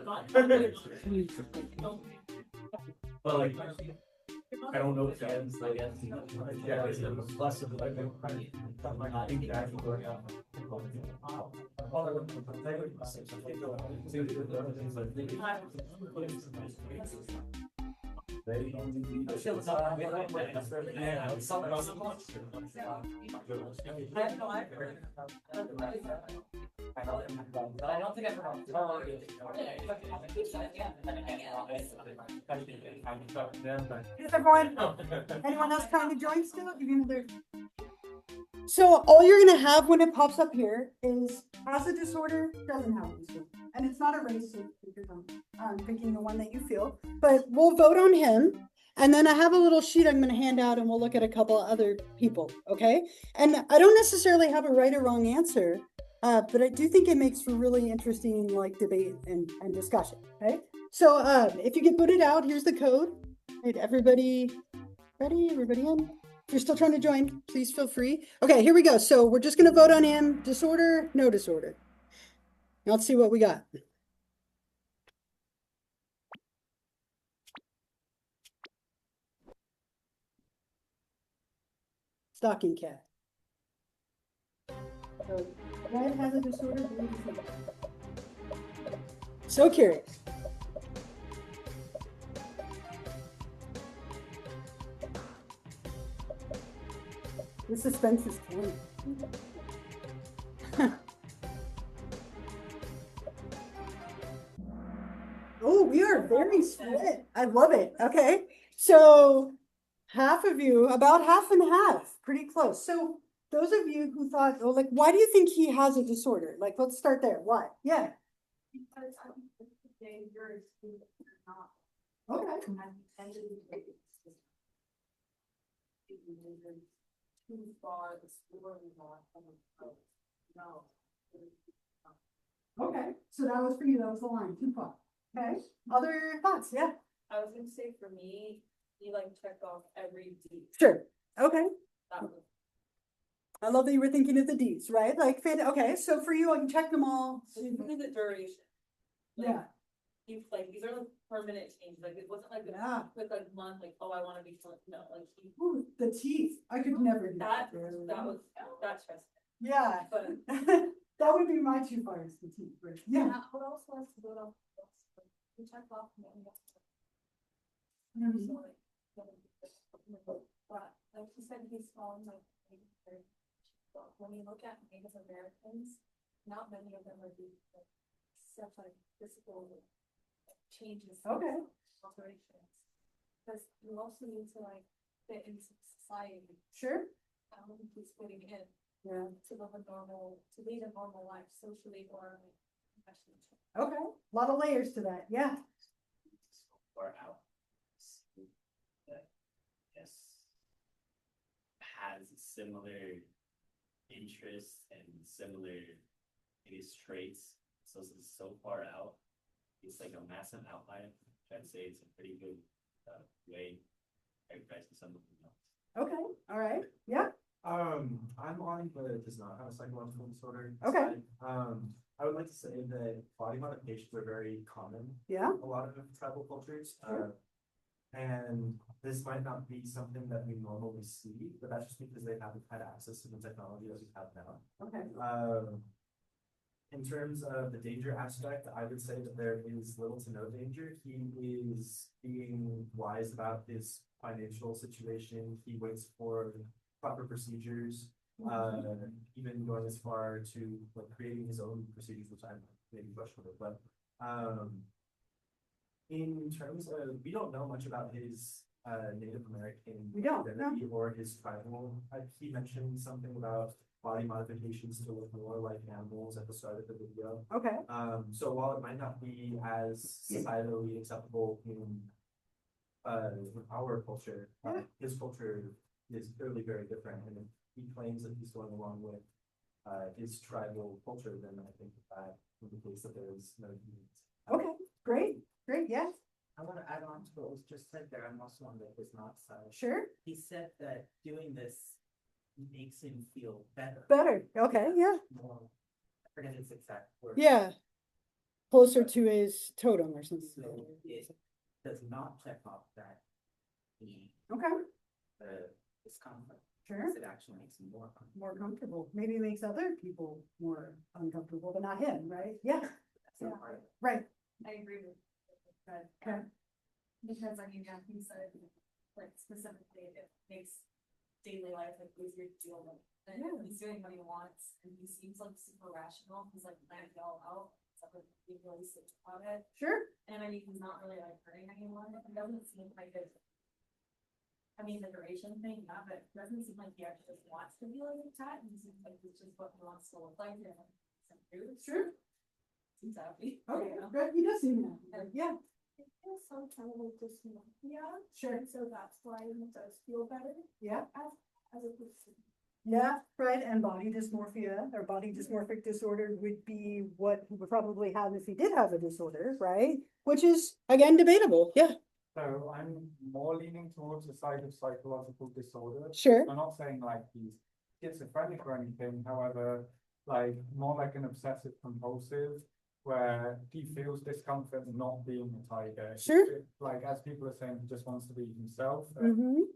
But like, I don't know if that's, I guess, yeah, it's less of like, I think that actually work out. I don't think I've Is everyone, anyone else trying to join still? Even though so all you're gonna have when it pops up here is has a disorder, doesn't have a disorder. And it's not a race, so because I'm picking the one that you feel, but we'll vote on him. And then I have a little sheet I'm gonna hand out and we'll look at a couple other people, okay? And I don't necessarily have a right or wrong answer, but I do think it makes for really interesting like debate and discussion, okay? So if you get booted out, here's the code. Right, everybody ready? Everybody in? If you're still trying to join, please feel free. Okay, here we go. So we're just gonna vote on him. Disorder, no disorder. Now let's see what we got. Stocking cat. So, red has a disorder, blue does not. So curious. The suspense is killing. Oh, we are very split. I love it. Okay. So half of you, about half and half, pretty close. So those of you who thought, oh, like, why do you think he has a disorder? Like, let's start there. Why? Yeah. Because I think it's dangerous to not. Okay. Too far exploring that. No. Okay. So that was for you. That was the line. Too far. Okay. Other thoughts? Yeah. I was gonna say for me, you like check off every D. Sure. Okay. That was I love that you were thinking of the D's, right? Like, okay. So for you, I can check them all. so really the duration. Like, Yeah. You like these are like permanent changes. Like it wasn't like Yeah. a quick like month. Like oh I want to be no like he, Ooh, the teeth. I could never do that that. that stressed me. Yeah. But That would be my two fires, the teeth. Right? Yeah. what else was to go off? We check off many. Mhm. So like, but like you said, he's falling like when you look at Native Americans, not many of them are doing like, such like physical changes. Okay. Alterations. Because you also need to like fit into society. Sure. I don't think he's fitting in Yeah. to lead a normal life socially or like professionally. Okay. A lot of layers to that. Yeah. Or out. That, yes. Has similar interests and similar, I guess, traits. So it's so far out. It's like a massive outlier. I'd say it's a pretty good way of characterizing some of them. Okay. All right. Yeah. I'm on, but it does not have a psychological disorder. Okay. I would like to say that body modifications are very common Yeah. in a lot of tribal cultures. And this might not be something that we normally see, but that's just because they haven't had access to the technology that we have now. Okay. In terms of the danger aspect, I would say that there is little to no danger. He is being wise about his financial situation. He waits for proper procedures, even going as far to like creating his own procedures, which I'm maybe questionable, but in terms of, we don't know much about his Native American We don't, no. identity or his tribal. He mentioned something about body modifications to look more like animals at the start of the video. Okay, So while it might not be as societally acceptable in our culture, his culture is clearly very different. And if he claims that he's going along with his tribal culture, then I think that indicates that there is no need. okay, great, yes, I want to add on to what was just said there. I'm also on that was not Psyched. sure, He said that doing this makes him feel better. better, okay, yeah, More, I forget his exact word. yeah. Closer to his totem or something. So it does not check off that Okay, discomfort. sure, It actually makes him more comfortable. more comfortable, maybe it makes other people more uncomfortable, but not him, right? Yeah, That's not part of it. right, I agree with that. okay, Because I mean, yeah, he said, like specifically, it makes daily life like easier to deal with. And Yeah. he's doing what he wants, and he seems like super rational, he's like planned it all out, so like being really sick about it. sure, And I mean, he's not really like hurting anyone, it doesn't seem like it. I mean, the duration thing, yeah, but it doesn't seem like he actually just wants to be like attacked, it seems like it's just what he wants to look like, and some food. sure, Seems happy. okay, you know? good, he does seem that, yeah, It feels some kind of like dysmorphia, sure, and so that's why it does feel better yeah. as a person. Yeah, right, and body dysmorphia or body dysmorphic disorder would be what he would probably have if he did have a disorder, right? Which is, again, debatable, yeah, So I'm more leaning towards the side of psychological disorder. sure, I'm not saying like he's schizophrenic or anything, however, like more like an obsessive compulsive, where he feels discomfort not being a tiger. Sure. Like as people are saying, he just wants to be himself.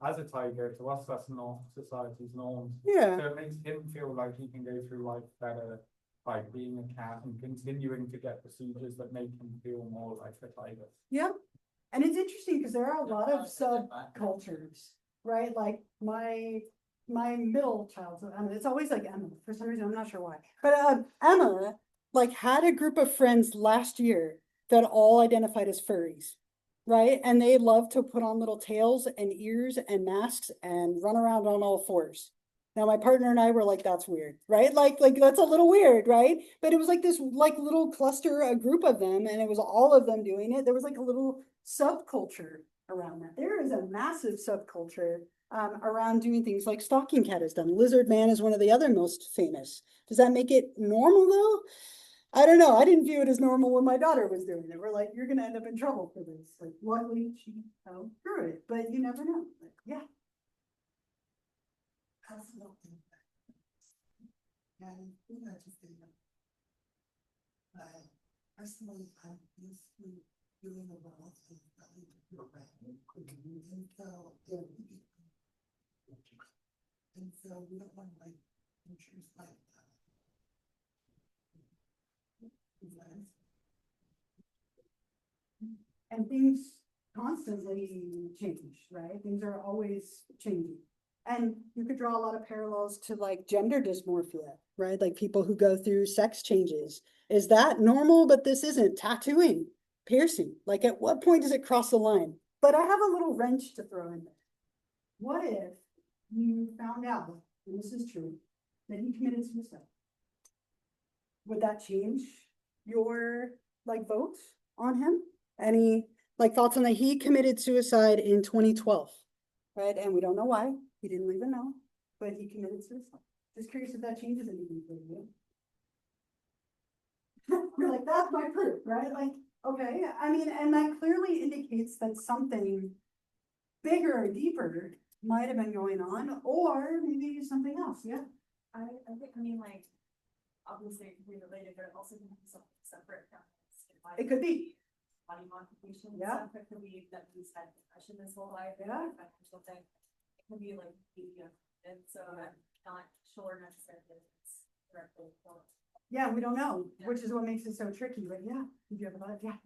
As a tiger, to us, that's not society's norms. yeah, So it makes him feel like he can go through life better by being a cat and continuing to get procedures that make him feel more like a tiger. yeah. And it's interesting because there are a lot of subcultures, right? Like my middle child, so Emma, it's always like Emma, for some reason, I'm not sure why. But Emma, like, had a group of friends last year that all identified as furries, right? And they love to put on little tails and ears and masks and run around on all fours. Now my partner and I were like, that's weird, right? Like that's a little weird, right? But it was like this like little cluster, a group of them, and it was all of them doing it. There was like a little subculture around that. There is a massive subculture around doing things like Stalking Cat has done. Lizard Man is one of the other most famous. Does that make it normal though? I don't know. I didn't view it as normal when my daughter was doing it. We're like, you're gonna end up in trouble for this. Like, luckily she fell through it, but you never know. But, yeah. Personally, I'm used to doing a lot of things that we do around and so and so we don't want to like insurance like that. And things constantly change, right? Things are always changing. And you could draw a lot of parallels to like gender dysmorphia, right? Like people who go through sex changes. Is that normal? But this isn't. Tattooing, piercing. Like at what point does it cross the line? But I have a little wrench to throw in there. What if you found out, and this is true, that he committed suicide? Would that change your like vote on him? Any like thoughts on that? He committed suicide in 2012, right? And we don't know why. He didn't even know, but he committed suicide. Just curious if that changes anything for you. You're like, that's my proof, right? Like, okay, I mean, and that clearly indicates that something bigger or deeper might have been going on, or maybe something else, yeah. I think, I mean, like, obviously it could be related, but it also can be something separate from It could be, body modification and Yeah. stuff. It could be that he's had depression his whole life, and Yeah. a financial thing. It could be like, and so I'm not sure necessarily if it's directly. yeah, we don't know, which is what makes it so tricky, but yeah, did you have a thought? Yeah.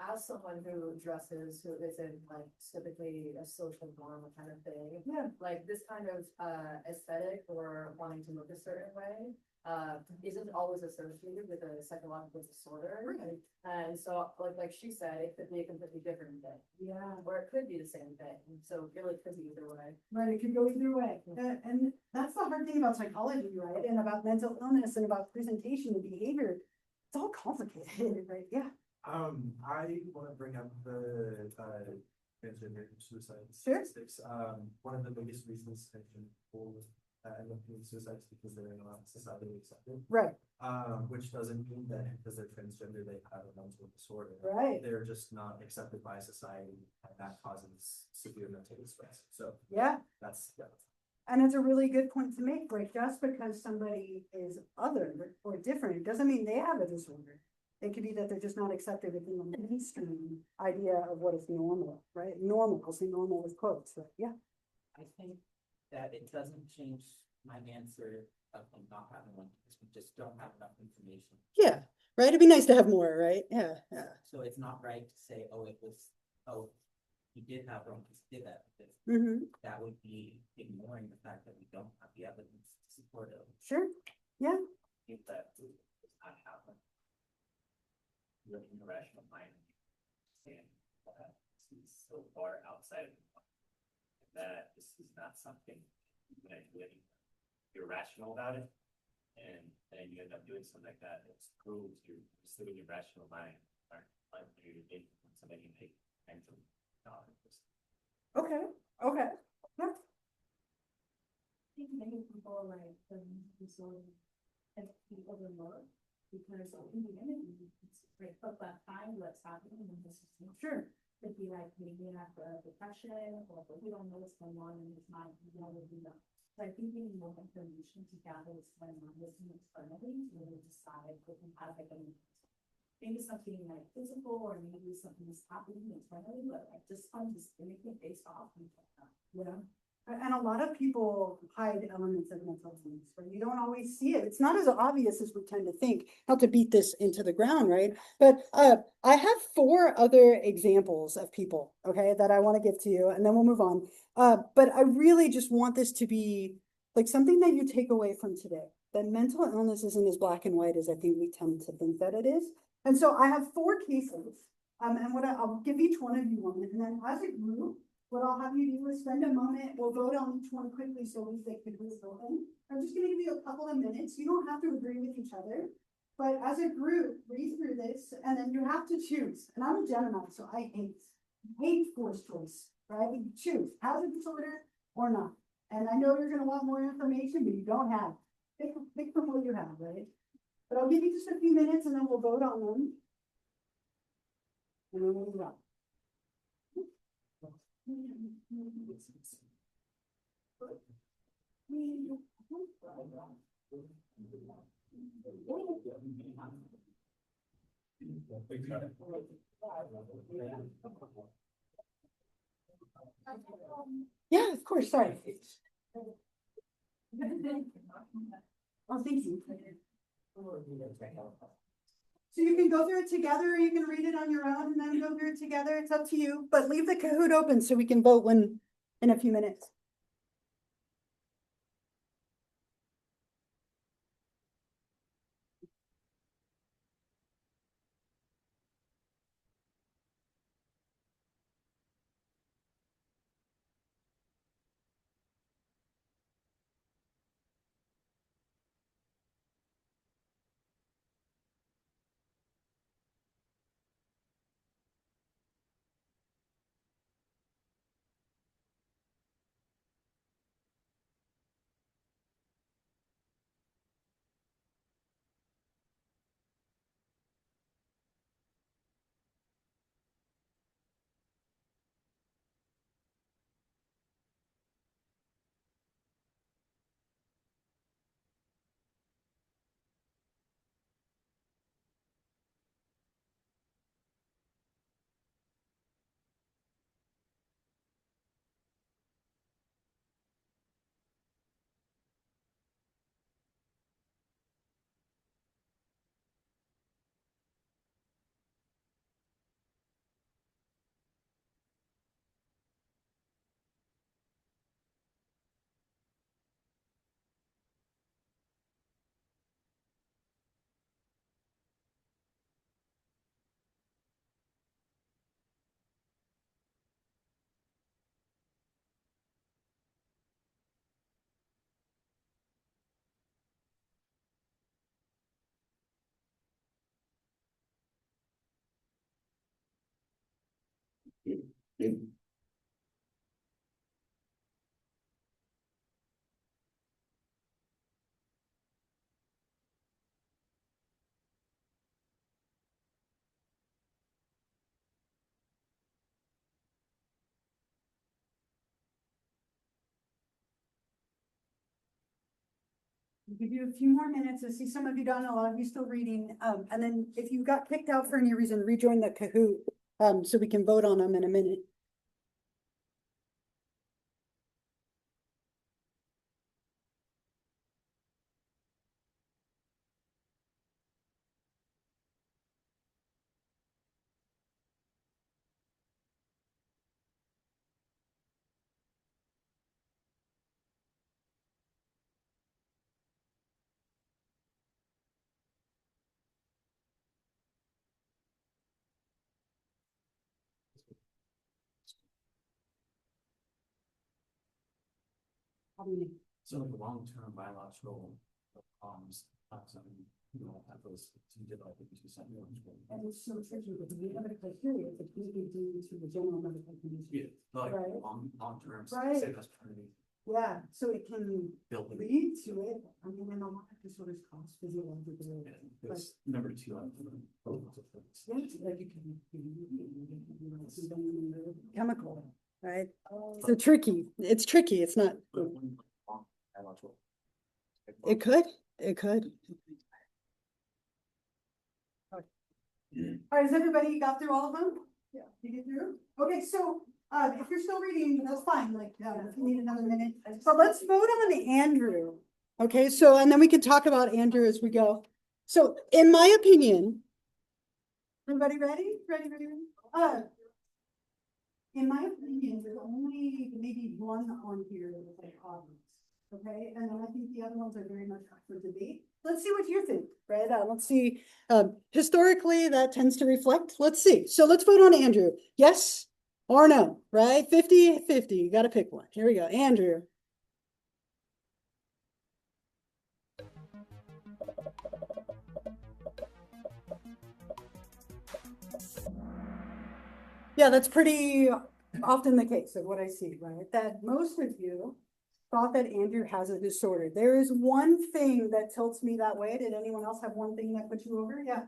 As someone who dresses, who isn't like typically a social norm kind of thing. Yeah. Like this kind of aesthetic or wanting to look a certain way, isn't always associated with a psychological disorder. Right. And so like she said, it could be a completely different thing. Yeah. Or it could be the same thing, so it really could be either way. Right, it could go either way. And that's the hard thing about psychology, right? And about mental illness and about presentation and behavior. It's all complicated, right? Yeah. I wanna bring up the, transgender suicide Sure. statistics. One of the biggest reasons people, end up committing suicide is because they're not societally accepted. Right, Which doesn't mean that because they're transgender, they have a mental disorder. right. They're just not accepted by society, and that causes severe mental distress. So Yeah. that's, yeah. And it's a really good point to make, like just because somebody is other or different, doesn't mean they have a disorder. It could be that they're just not accepted within the mainstream idea of what is normal, right? Normal, I'll say normal with quotes, but yeah. I think that it doesn't change my answer of them not having one, because we just don't have enough information. Yeah, right? It'd be nice to have more, right? Yeah, yeah. So it's not right to say, oh, he did have one, he did that, because Mm-hmm, that would be ignoring the fact that we don't have the evidence to support it. sure, yeah. If that does not happen. You're in a rational mind. And this is so far outside of the mind that this is not something you're gonna do anything. You're rational about it. And then you end up doing something like that. It proves you're still in your rational mind. Aren't like you're in somebody you make mental knowledge. Okay, okay. Yeah. I think many people like the disorder and be overlooked because in the beginning, it's like, but find what's happening and this is not Sure. could be like maybe you have depression or we don't know what's going on in his mind, we don't really know. So I think getting more information to gather what's going on with him externally to really decide if we have like maybe something like physical or maybe something is happening internally, but like just fun just anything based off and Yeah. And a lot of people hide elements of mental illness, but you don't always see it. It's not as obvious as we tend to think, not to beat this into the ground, right? But I have 4 other examples of people, okay, that I want to give to you, and then we'll move on. But I really just want this to be like something that you take away from today, that mental illness isn't as black and white as I think we tend to think that it is. And so I have 4 cases, and I'll give each one of you one, and then as a group, what I'll have you do is spend a moment, we'll vote on each one quickly so we can keep this open. I'm just gonna give you a couple of minutes, you don't have to agree with each other. But as a group, read through this and then you have to choose. And I'm a Gemini, so I hate forced choice, right? You choose, has a disorder or not. And I know you're gonna want more information, but you don't have. Pick from what you have, right? But I'll give you just a few minutes and then we'll vote on them. And then we'll move on. Yeah, of course, sorry. Oh, thank you. So you can go through it together, or you can read it on your own and then go through it together. It's up to you, but leave the Kahoot open so we can vote in a few minutes. I'll give you a few more minutes. I see some of you done, a lot of you still reading. And then if you got kicked out for any reason, rejoin the Kahoot, so we can vote on them in a minute. So like long-term biological problems, you know, have those, you did like 50%. And it's so tricky because we have a criteria that we can do to the general medical condition. Yeah, like Right. long-term, Right. say that's paternity, Yeah, so it can building. lead to it. I mean, and a lot of disorders cause physiological. That's number two. Yes, like it can be chemical, right? So tricky. It's tricky. It's not, Biological. it could. All right, has everybody got through all of them? Yeah. You get through? Okay, so, if you're still reading, that's fine, like, if you need another minute, but let's vote on Andrew. Okay, so, and then we can talk about Andrew as we go. So, in my opinion, everybody ready? Ready? In my opinion, there's only maybe one on here that's like obvious, okay? And then I think the other ones are very much up for debate. Let's see what you think, right? Let's see, historically, that tends to reflect. Let's see. So let's vote on Andrew. Yes or no, right? 50-50, you gotta pick one. Here we go, Andrew. Yeah, that's pretty often the case of what I see, right? That most of you thought that Andrew has a disorder. There is one thing that tilts me that way. Did anyone else have one thing that put you over? Yeah.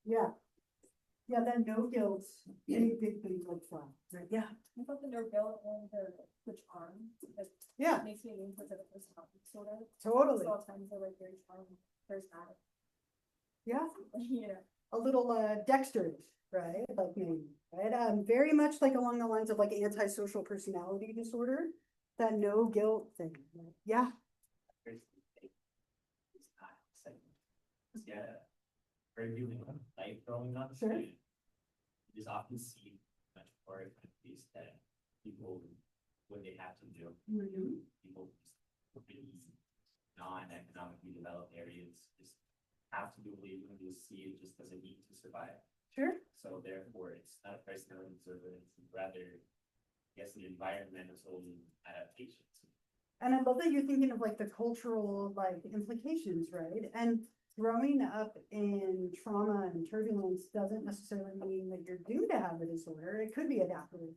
Yeah. Yeah, that no guilt, big red flag, right? Yeah. I thought the nerve guilt and the switch arm, that Yeah, makes me lean towards the personality disorder. totally. So all times they're like very charming, charismatic, Yeah. you know. A little Dexter, right? Like me, right? Very much like along the lines of like antisocial personality disorder, that no guilt thing. Right? Yeah. It's not like, yeah, very viewing life growing up. Sure. You just often see much more countries that people, when they have to do, people in non-economically developed areas just have to do what you just see it just as a need to survive. Sure. So therefore, it's not a personality disorder, it's rather, I guess, the environmental adaptations. And I love that you're thinking of like the cultural like implications, right? And growing up in trauma and turbulence doesn't necessarily mean that you're doomed to have a disorder. It could be adaptive.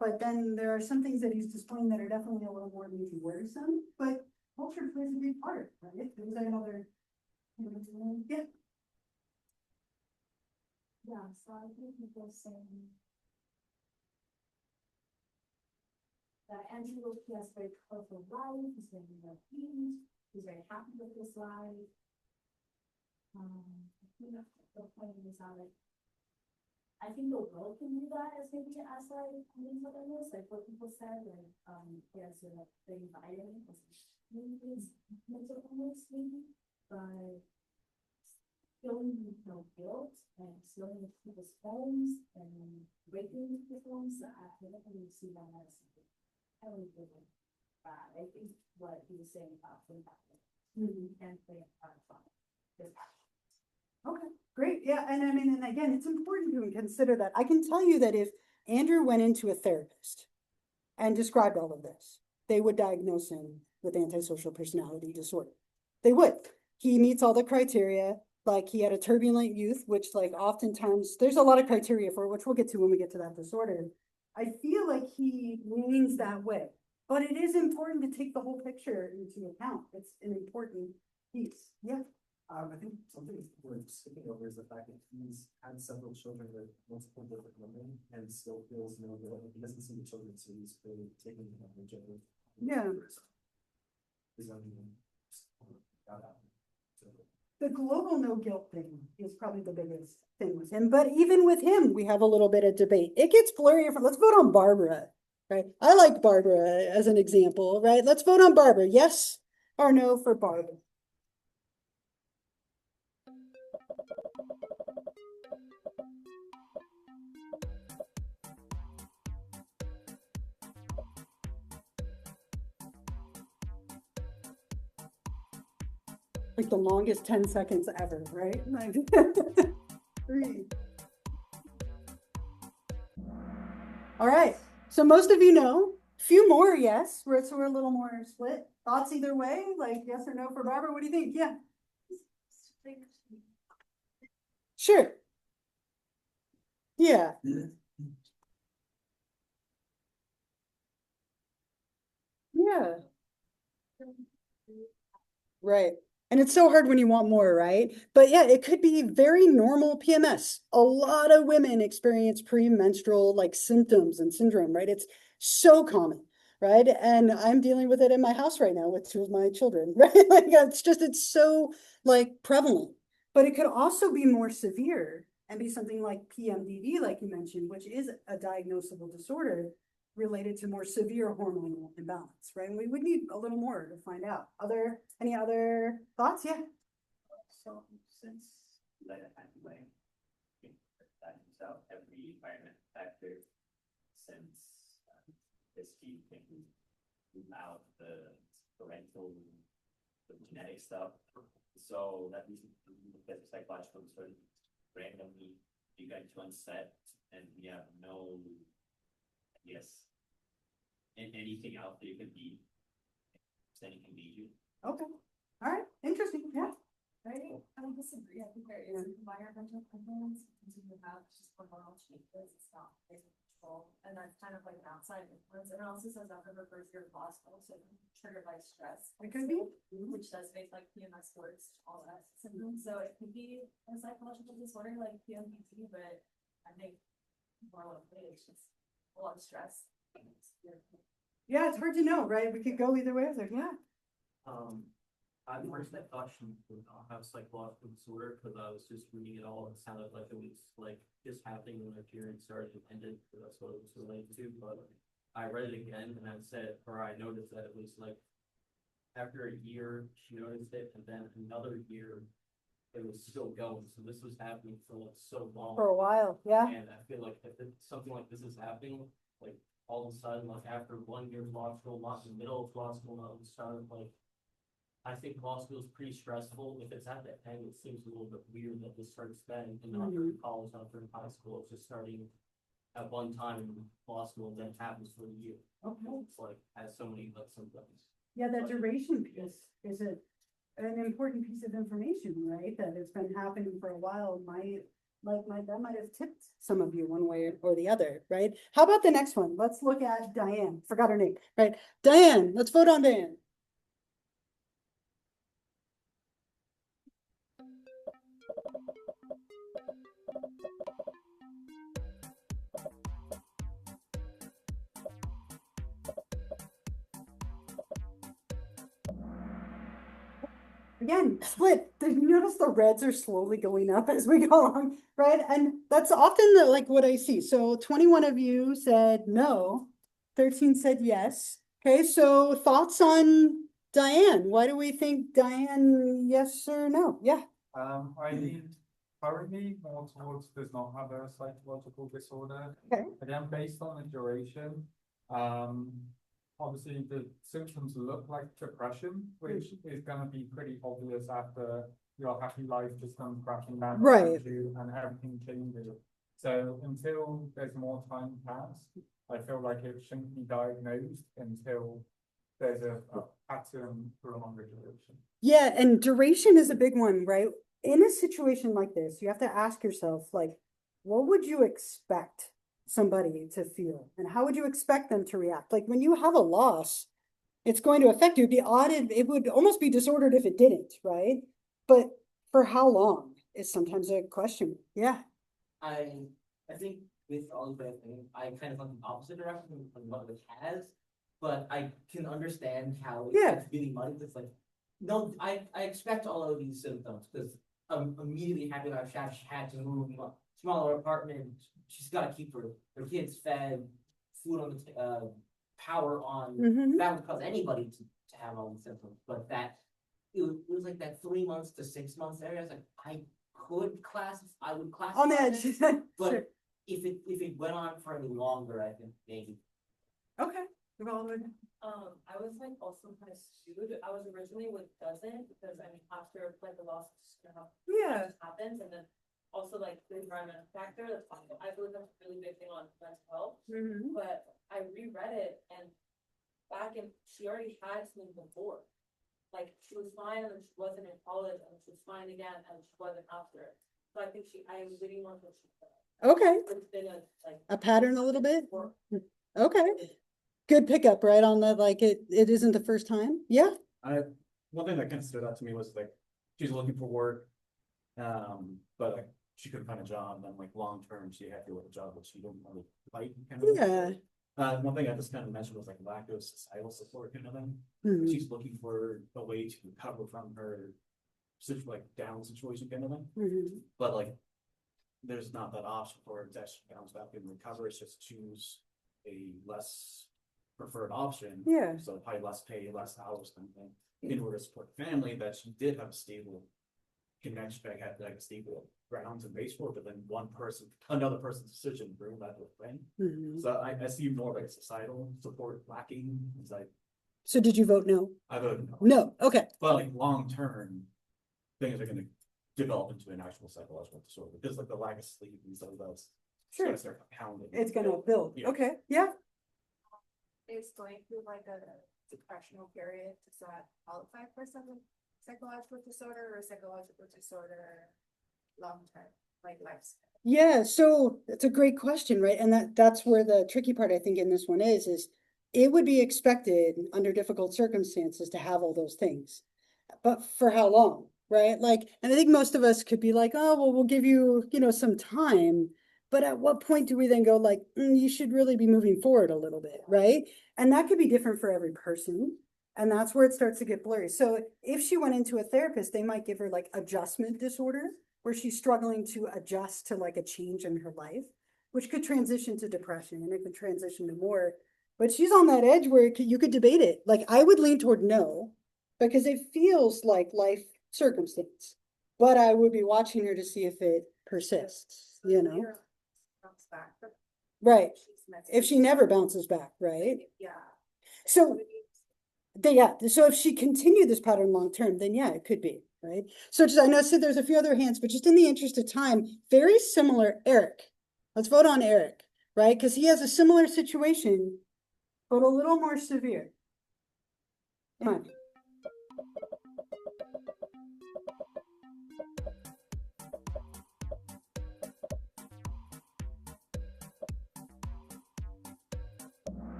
But then there are some things that he's displaying that are definitely a little more maybe worrisome, but culture plays a big part, right? There's another, yeah. Yeah, so I think people saying that Andrew, he has a very colorful life, he's very well-being, he's very happy with his life. You know, the point is like, I think the world can do that as maybe as like mental illness, like what people said, like there's a the environment is mental illness maybe, but feeling no guilt and stealing people's phones and breaking the phones, I definitely see that as something really good. I think what he was saying about the and playing part of it. Okay, great. Yeah, and I mean, and again, it's important to consider that. I can tell you that if Andrew went into a therapist and described all of this, they would diagnose him with antisocial personality disorder. They would. He meets all the criteria, like he had a turbulent youth, which like oftentimes, there's a lot of criteria for it, which we'll get to when we get to that disorder. I feel like he leans that way, but it is important to take the whole picture into account. It's an important piece. Yeah. I think something we're skipping over is the fact that he's had several children with multiple different women and still feels no guilt. He doesn't see the children, so he's really taking advantage of it. Yeah. His own, got out. So, The global no guilt thing is probably the biggest thing with him, but even with him, we have a little bit of debate. It gets blurrier. Let's vote on Barbara, right? I like Barbara as an example, right? Let's vote on Barbara. Yes or no for Barbara? Like the longest 10 seconds ever, right? Like, 3. All right, so most of you know, few more, yes, so we're a little more split. Thoughts either way, like yes or no for Barbara? What do you think? Yeah. Sure. Yeah. Yeah. Right. And it's so hard when you want more, right? But yeah, it could be very normal PMS. A lot of women experience premenstrual like symptoms and syndrome, right? It's so common, right? And I'm dealing with it in my house right now with 2 of my children, right? Like it's so like prevalent. But it could also be more severe and be something like PMDD, like you mentioned, which is a diagnosable disorder related to more severe hormonal imbalance, right? And we would need a little more to find out. Any other thoughts? Yeah. So since like anyway, that is out every environment factor since this key can move out the parental, the genetic stuff. So that means the psychological sort of randomly you get to unset and we have no, I guess, anything out there could be, anything can lead you. Okay. All right. Interesting. Yeah. I don't disagree. I think there is environmental influence because you have just hormonal changes. It's not in control, and that's kind of like an outside influence. And it also says that for the first year of law school, so triggered by stress. It could be. Which does make like PMS worse, all that symptoms. So it could be a psychological disorder like PMDD, but I think more likely it's just a lot of stress. Yeah, it's hard to know, right? We could go either way. It's like, yeah. I personally thought she would not have psychological disorder because I was just reading it all. It sounded like it was like just happening when her period started and ended. So that's what it was related to. But I read it again and I said, or I noticed that it was like after a year she noticed it, and then another year it was still going. So this was happening for like so long. For a while, yeah. And I feel like if something like this is happening, like all of a sudden, like after 1 year of law school, not in the middle of law school, not at the start, like I think law school is pretty stressful. If it's at the end, it seems a little bit weird that this starts then and not during college, not during high school. It's just starting at one time in law school, then happens for a year. Okay. It's like has so many like symptoms. Yeah, that duration piece is an important piece of information, right? That it's been happening for a while. That might have tipped some of you one way or the other, right? How about the next one? Let's look at Diane. Forgot her name, right? Diane, let's vote on Diane. Again, split. Did you notice the reds are slowly going up as we go along, right? And that's often like what I see. So 21 of you said no, 13 said yes. Okay, so thoughts on Diane? Why do we think Diane, yes or no? Yeah. I lean currently more towards does not have a psychological disorder. Okay. Again, based on the duration, obviously the symptoms look like depression, which is going to be pretty obvious after your happy life just comes crashing down Right. you and everything changes. So until there's more time passed, I feel like it shouldn't be diagnosed until there's a pattern for a longer duration. Yeah, and duration is a big one, right? in a situation like this, you have to ask yourself, like, what would you expect somebody to feel? And how would you expect them to react? Like when you have a loss, it's going to affect you. It'd be odd, it would almost be disordered if it didn't, right? But for how long is sometimes a question. Yeah. I think with all of that, I kind of went the opposite direction from what it has, but I can understand how Yeah. it's really muddy. It's like, no, I expect all of these symptoms because I'm immediately happy that she had to move to a smaller apartment. She's got to keep her kids fed, food on the power on. Mhm. That would cause anybody to have all these symptoms, but it was like that 3 months to 6 months area. I was like, I would class On the edge. Sure. but if it went on for any longer, I think maybe. Okay. I was like also kind of skewed. I was originally with doesn't because I mean after like the loss Yeah. happens and then also like the environmental factor. I believe that's a really big thing on mental health. Mhm. But I reread it and she already had something before. Like she was fine and then she wasn't in college and she was fine again and she wasn't after. So I think I am reading more than she said. Okay. It's been A pattern a little bit? Or- Okay. Good pickup, right? On the, like, it isn't the first time. Yeah. One thing that kind of stood out to me was like, she's looking for work. But like, she couldn't find a job, and like, long term, she had to work a job that she didn't really like. Kind of. Yeah. One thing I just kind of mentioned was like lack of societal support kind of thing. Mhm. She's looking for a way to recover from her like down situation kind of thing. Mhm. But like, there's not that option for her to actually bounce back and recover. It's just choose a less preferred option. Yeah. So probably less pay, less hours kind of thing, in order to support the family that she did have a stable connection, had like a stable grounds and base for, but then another person's decision ruined that whole thing. Mhm. So I see more like societal support lacking. It's like So did you vote no? I voted no. No. Okay. But like long term, things are gonna develop into an actual psychological disorder because like the lack of sleep and stuff that's Sure. gonna start compounding. It's gonna build. Yeah. Okay. Yeah. Is going through like a depressional period, does that qualify for some psychological disorder or psychological disorder long term, like lifespan? Yeah, so it's a great question, right? And that's where the tricky part, I think, in this one is it would be expected under difficult circumstances to have all those things. But for how long, right? Like, and I think most of us could be like, oh, well, we'll give you, some time. But at what point do we then go like, you should really be moving forward a little bit, right? And that could be different for every person. And that's where it starts to get blurry. So if she went into a therapist, they might give her like adjustment disorder, where she's struggling to adjust to like a change in her life, which could transition to depression and it could transition to more. But she's on that edge where you could debate it. Like I would lean toward no, because it feels like life circumstance. But I would be watching her to see if it persists, Comes back, but Right. she's messy. If she never bounces back, right? Yeah. So so if she continued this pattern long term, then yeah, it could be, right? So just, I know Sid, there's a few other hands, but just in the interest of time, very similar, Eric. Let's vote on Eric, right? Because he has a similar situation, but a little more severe. Come on.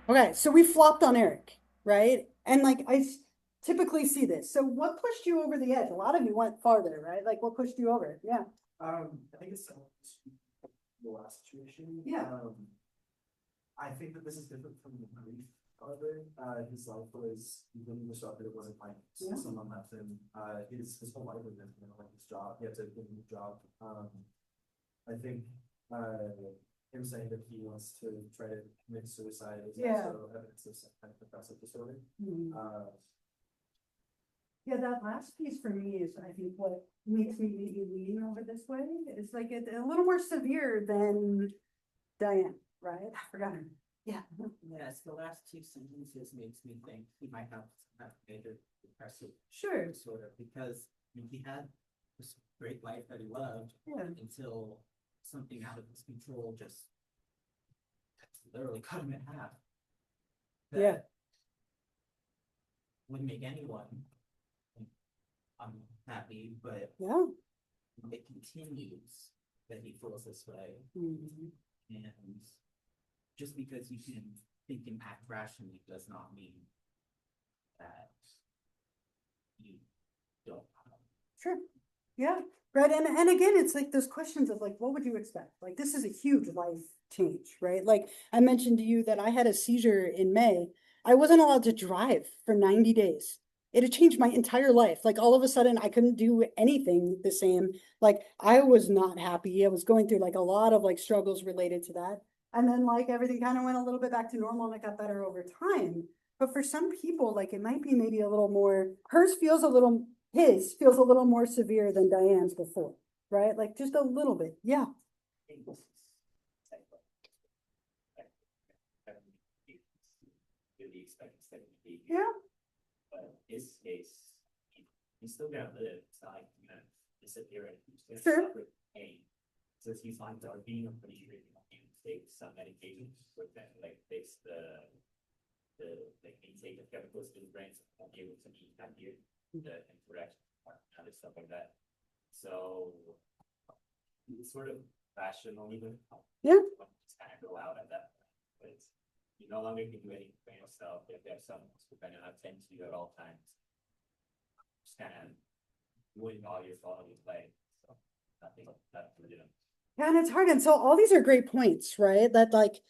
Okay, so we flopped on Eric, right? And like typically see this. So what pushed you over the edge? A lot of you went farther, right? Like what pushed you over? Yeah. I think it's the last situation. Yeah. I think that this is different from the grief. However, his life was even disrupted. It wasn't like Yeah. someone left him. His whole life was like his job. He had to get a new job. I think him saying that he wants to try to commit suicide is Yeah. also evidence of some kind of depressive disorder. Yeah, that last piece for me is, I think, what makes me maybe lean over this way. It's like a little more severe than Diane, right? I forgot her. Yeah. Yes, the last two sentences makes me think he might have major depressive Sure. disorder because he had this great life that he loved Yeah. until something out of his control just literally cut him in half. Yeah. Would make anyone I'm happy, but Yeah. it continues that he feels this way. Mhm. And just because you can think and act rationally does not mean that you don't. Sure. Yeah, right. And again, it's like those questions of like, what would you expect? Like, this is a huge life change, right? Like I mentioned to you that I had a seizure in May. I wasn't allowed to drive for 90 days. It had changed my entire life. Like all of a sudden I couldn't do anything the same. Like I was not happy. I was going through like a lot of like struggles related to that. And then like everything kind of went a little bit back to normal and it got better over time. But for some people, like it might be maybe a little more, his feels a little more severe than Diane's before, right? Like just a little bit. Yeah. Really expect steady behavior. Yeah. But in his case, he's still gonna live, it's not like he's gonna disappear and he's gonna Sure. suffer pain. Since he's on being I'm pretty sure he can take some medications with that, like fix the like intake of chemicals to his brain, so he'll be able to eat that here, the interaction, other stuff like that. So it's sort of rational even. Yeah. Just kind of go out at that point. But it's, you no longer can do any brain stuff. You have to have someone who's dependent on attend to you at all times. Just kind of doing all your quality of life. So nothing like that for them. Yeah, and it's hard. And so all these are great points, right? That like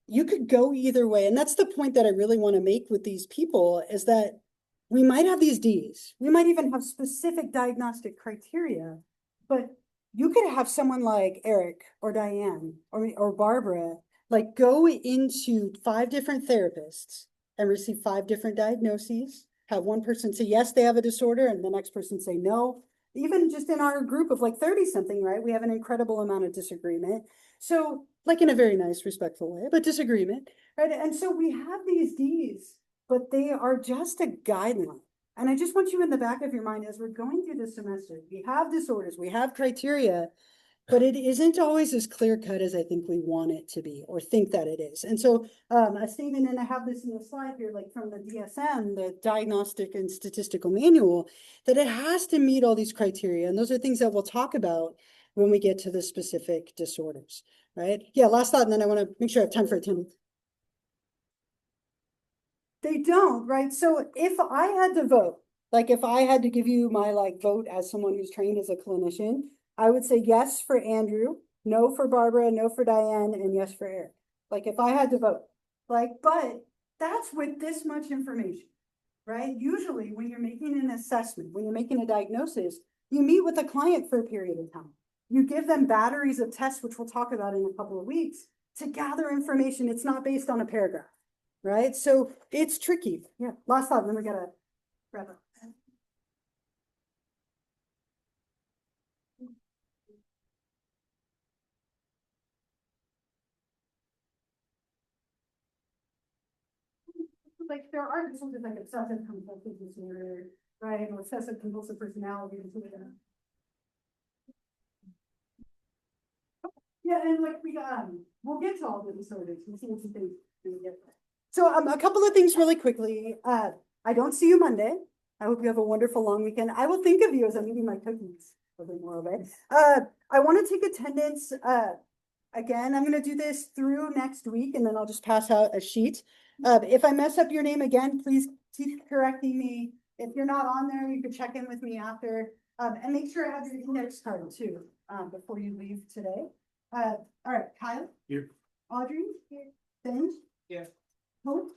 you could go either way. And that's the point that I really want to make with these people is that we might have these Ds. We might even have specific diagnostic criteria, but you could have someone like Eric or Diane or Barbara like go into 5 different therapists and receive 5 different diagnoses. Have one person say yes, they have a disorder, and the next person say no. Even just in our group of like 30 something, right? We have an incredible amount of disagreement. So like in a very nice, respectful way, but disagreement, right? And so we have these Ds, but they are just a guideline. And I just want you in the back of your mind as we're going through this semester, we have disorders, we have criteria, but it isn't always as clear cut as I think we want it to be or think that it is. And so a statement, and I have this in the slide here, like from the DSM, the Diagnostic and Statistical Manual, that it has to meet all these criteria. And those are things that we'll talk about when we get to the specific disorders, right? Yeah, last thought, and then I want to make sure I have time for attendance. They don't, right? So if I had to vote, like if I had to give you my like vote as someone who's trained as a clinician, I would say yes for Andrew, no for Barbara, no for Diane, and yes for Eric. Like if I had to vote, like, but that's with this much information, right? Usually when you're making an assessment, when you're making a diagnosis, you meet with a client for a period of time. You give them batteries of tests, which we'll talk about in a couple of weeks, to gather information. It's not based on a paragraph, right? So it's tricky. Yeah, last thought, then we gotta wrap up. Like there are something like obsessive compulsive disorder, right? Or obsessive compulsive personality disorder. Yeah, and like we'll get to all the disorders. We'll see what you think when we get there. So a couple of things really quickly. I don't see you Monday. I hope you have a wonderful long weekend. I will think of you as I'm eating my cookies. A bit more of it. I want to take attendance. Again, I'm going to do this through next week, and then I'll just pass out a sheet. If I mess up your name again, please keep correcting me. If you're not on there, you can check in with me after. And make sure I have your index card too, before you leave today. All right, Kyle? Here. Audrey? Here. Ben? Here. Hope?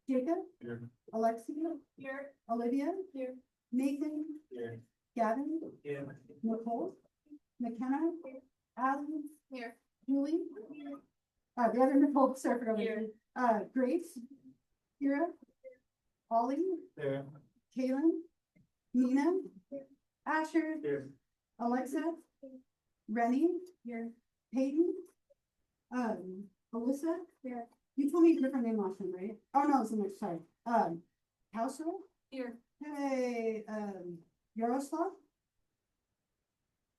Jacob? Here. Alexia? Here. Olivia? Here. Nathan? Here. Gavin? Here. Nicole? McKenna? Here. Adam? Here. Julie? Here. The other Nicole, sorry, I forgot. Here. Grace? Kira? Ollie? Here. Kaylin? Nina? Asher? Here. Alexa? Rennie? Here. Peyton? Alyssa? Here. You told me a different name last time, right? Oh, no, it's the next, sorry. Household? Here. Hey, Yaroslav?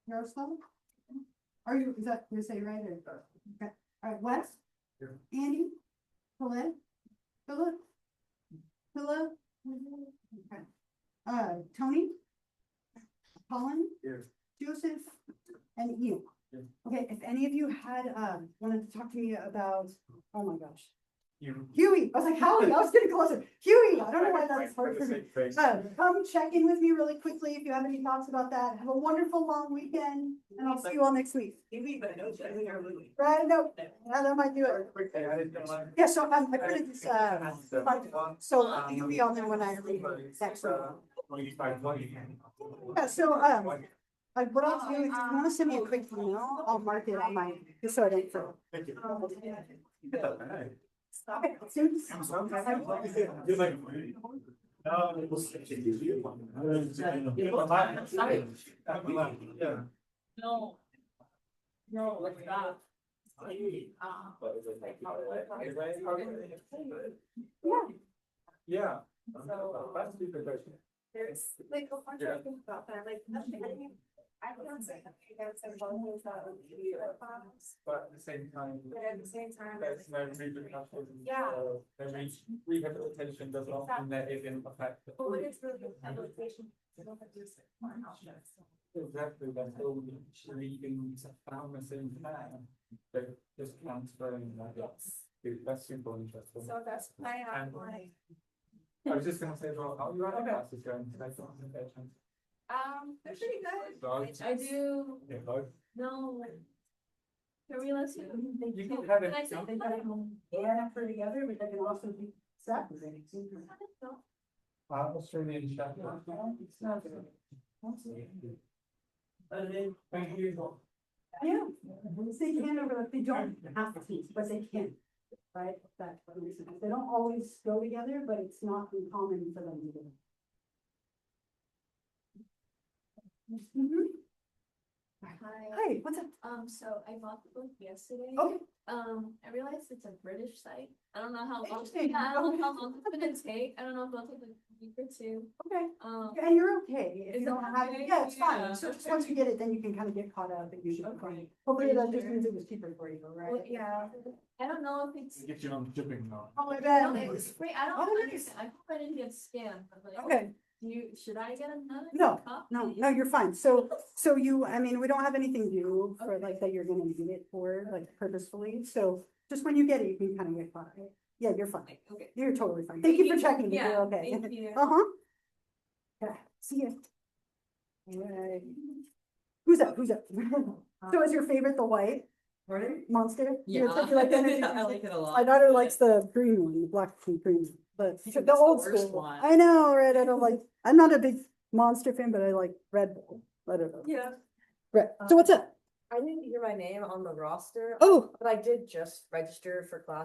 Yaroslav? Are you, is that, did I say right or? Okay. All right, Wes? Here. Andy? Colette? Philip? Philip? Okay. Tony? Colin, Here. Joseph, and Ian. Okay, if any of you had, wanted to talk to me about, oh my gosh. Huey, I was like, Howie, I was getting closer. Huey, I don't know why that's hard for me. Come check in with me really quickly if you have any thoughts about that. Have a wonderful long weekend, and I'll see you all next week. Right, no, that might do it. Yeah, so I printed this, so you'll be on there when I read next week. Yeah, so, what I'll do is, if you wanna send me a quick email, I'll mark it on my, just so I don't forget. Thank you. Okay, soon. No. No, like that. Yeah. That's super question. There's like a bunch of things about that, like, I don't say that you guys have one who's that would be files, But at the same time, but at the same time. there's no repercussions. Yeah. Rehabilitation does not mean that it can affect. But what is really rehabilitation? You don't have to just like, Exactly, they're still leaving found the same plan, they're just transferring that. That's super interesting. so that's why I'm And- like, I was just gonna say, well, how are your other classes going? Today? they're pretty good. Right. I do, Yeah, both. no, like. I realize you. You can have it. Can I say They gotta go and after together, but they can also be separated. Australian Shepherd. Thank you. Yeah, they can over, they don't have to, but they can, right? That's what I'm saying. They don't always go together, but it's not uncommon for them to do. Mhm. Hi, what's up? So I bought the book yesterday. Okay. I realized it's a British site. I don't know how long, Interesting. yeah, I don't know how long it's gonna take. I don't know if it'll take like a week or two. Okay, Um, and you're okay, if Is you don't it have, okay? yeah, it's fine, Yeah. so just once you get it, then you can kind of get caught up and you should be fine. Hopefully that just means it was cheaper for you, well, right? yeah, I don't know if it's. Get you on shipping now. Oh, I No, bet. it's free. I Oh, don't nice. understand. I hope I didn't get scammed, but like. Okay, Should I get another? No, copy? no, you're fine, so you, I mean, we don't have anything new for like that you're gonna need it for, like purposefully, so just when you get it, you can kind of get caught, right? Yeah, you're fine, Okay. you're totally fine, thank you for checking, Yeah, you're okay. thank you. Uh-huh. Yeah, see ya. Alright. Who's up, who's up? So is your favorite the white monster? Yeah. It's like you like the energy I drink? like it a lot. My daughter likes the green one, the black and green, but I think the that's old the worst school. one. I know, right? I don't like, I'm not a big monster fan, but I like Red Bull. I don't know. Yeah, Right. So what's up? I didn't hear my name on the roster, Oh, but I did just register for class.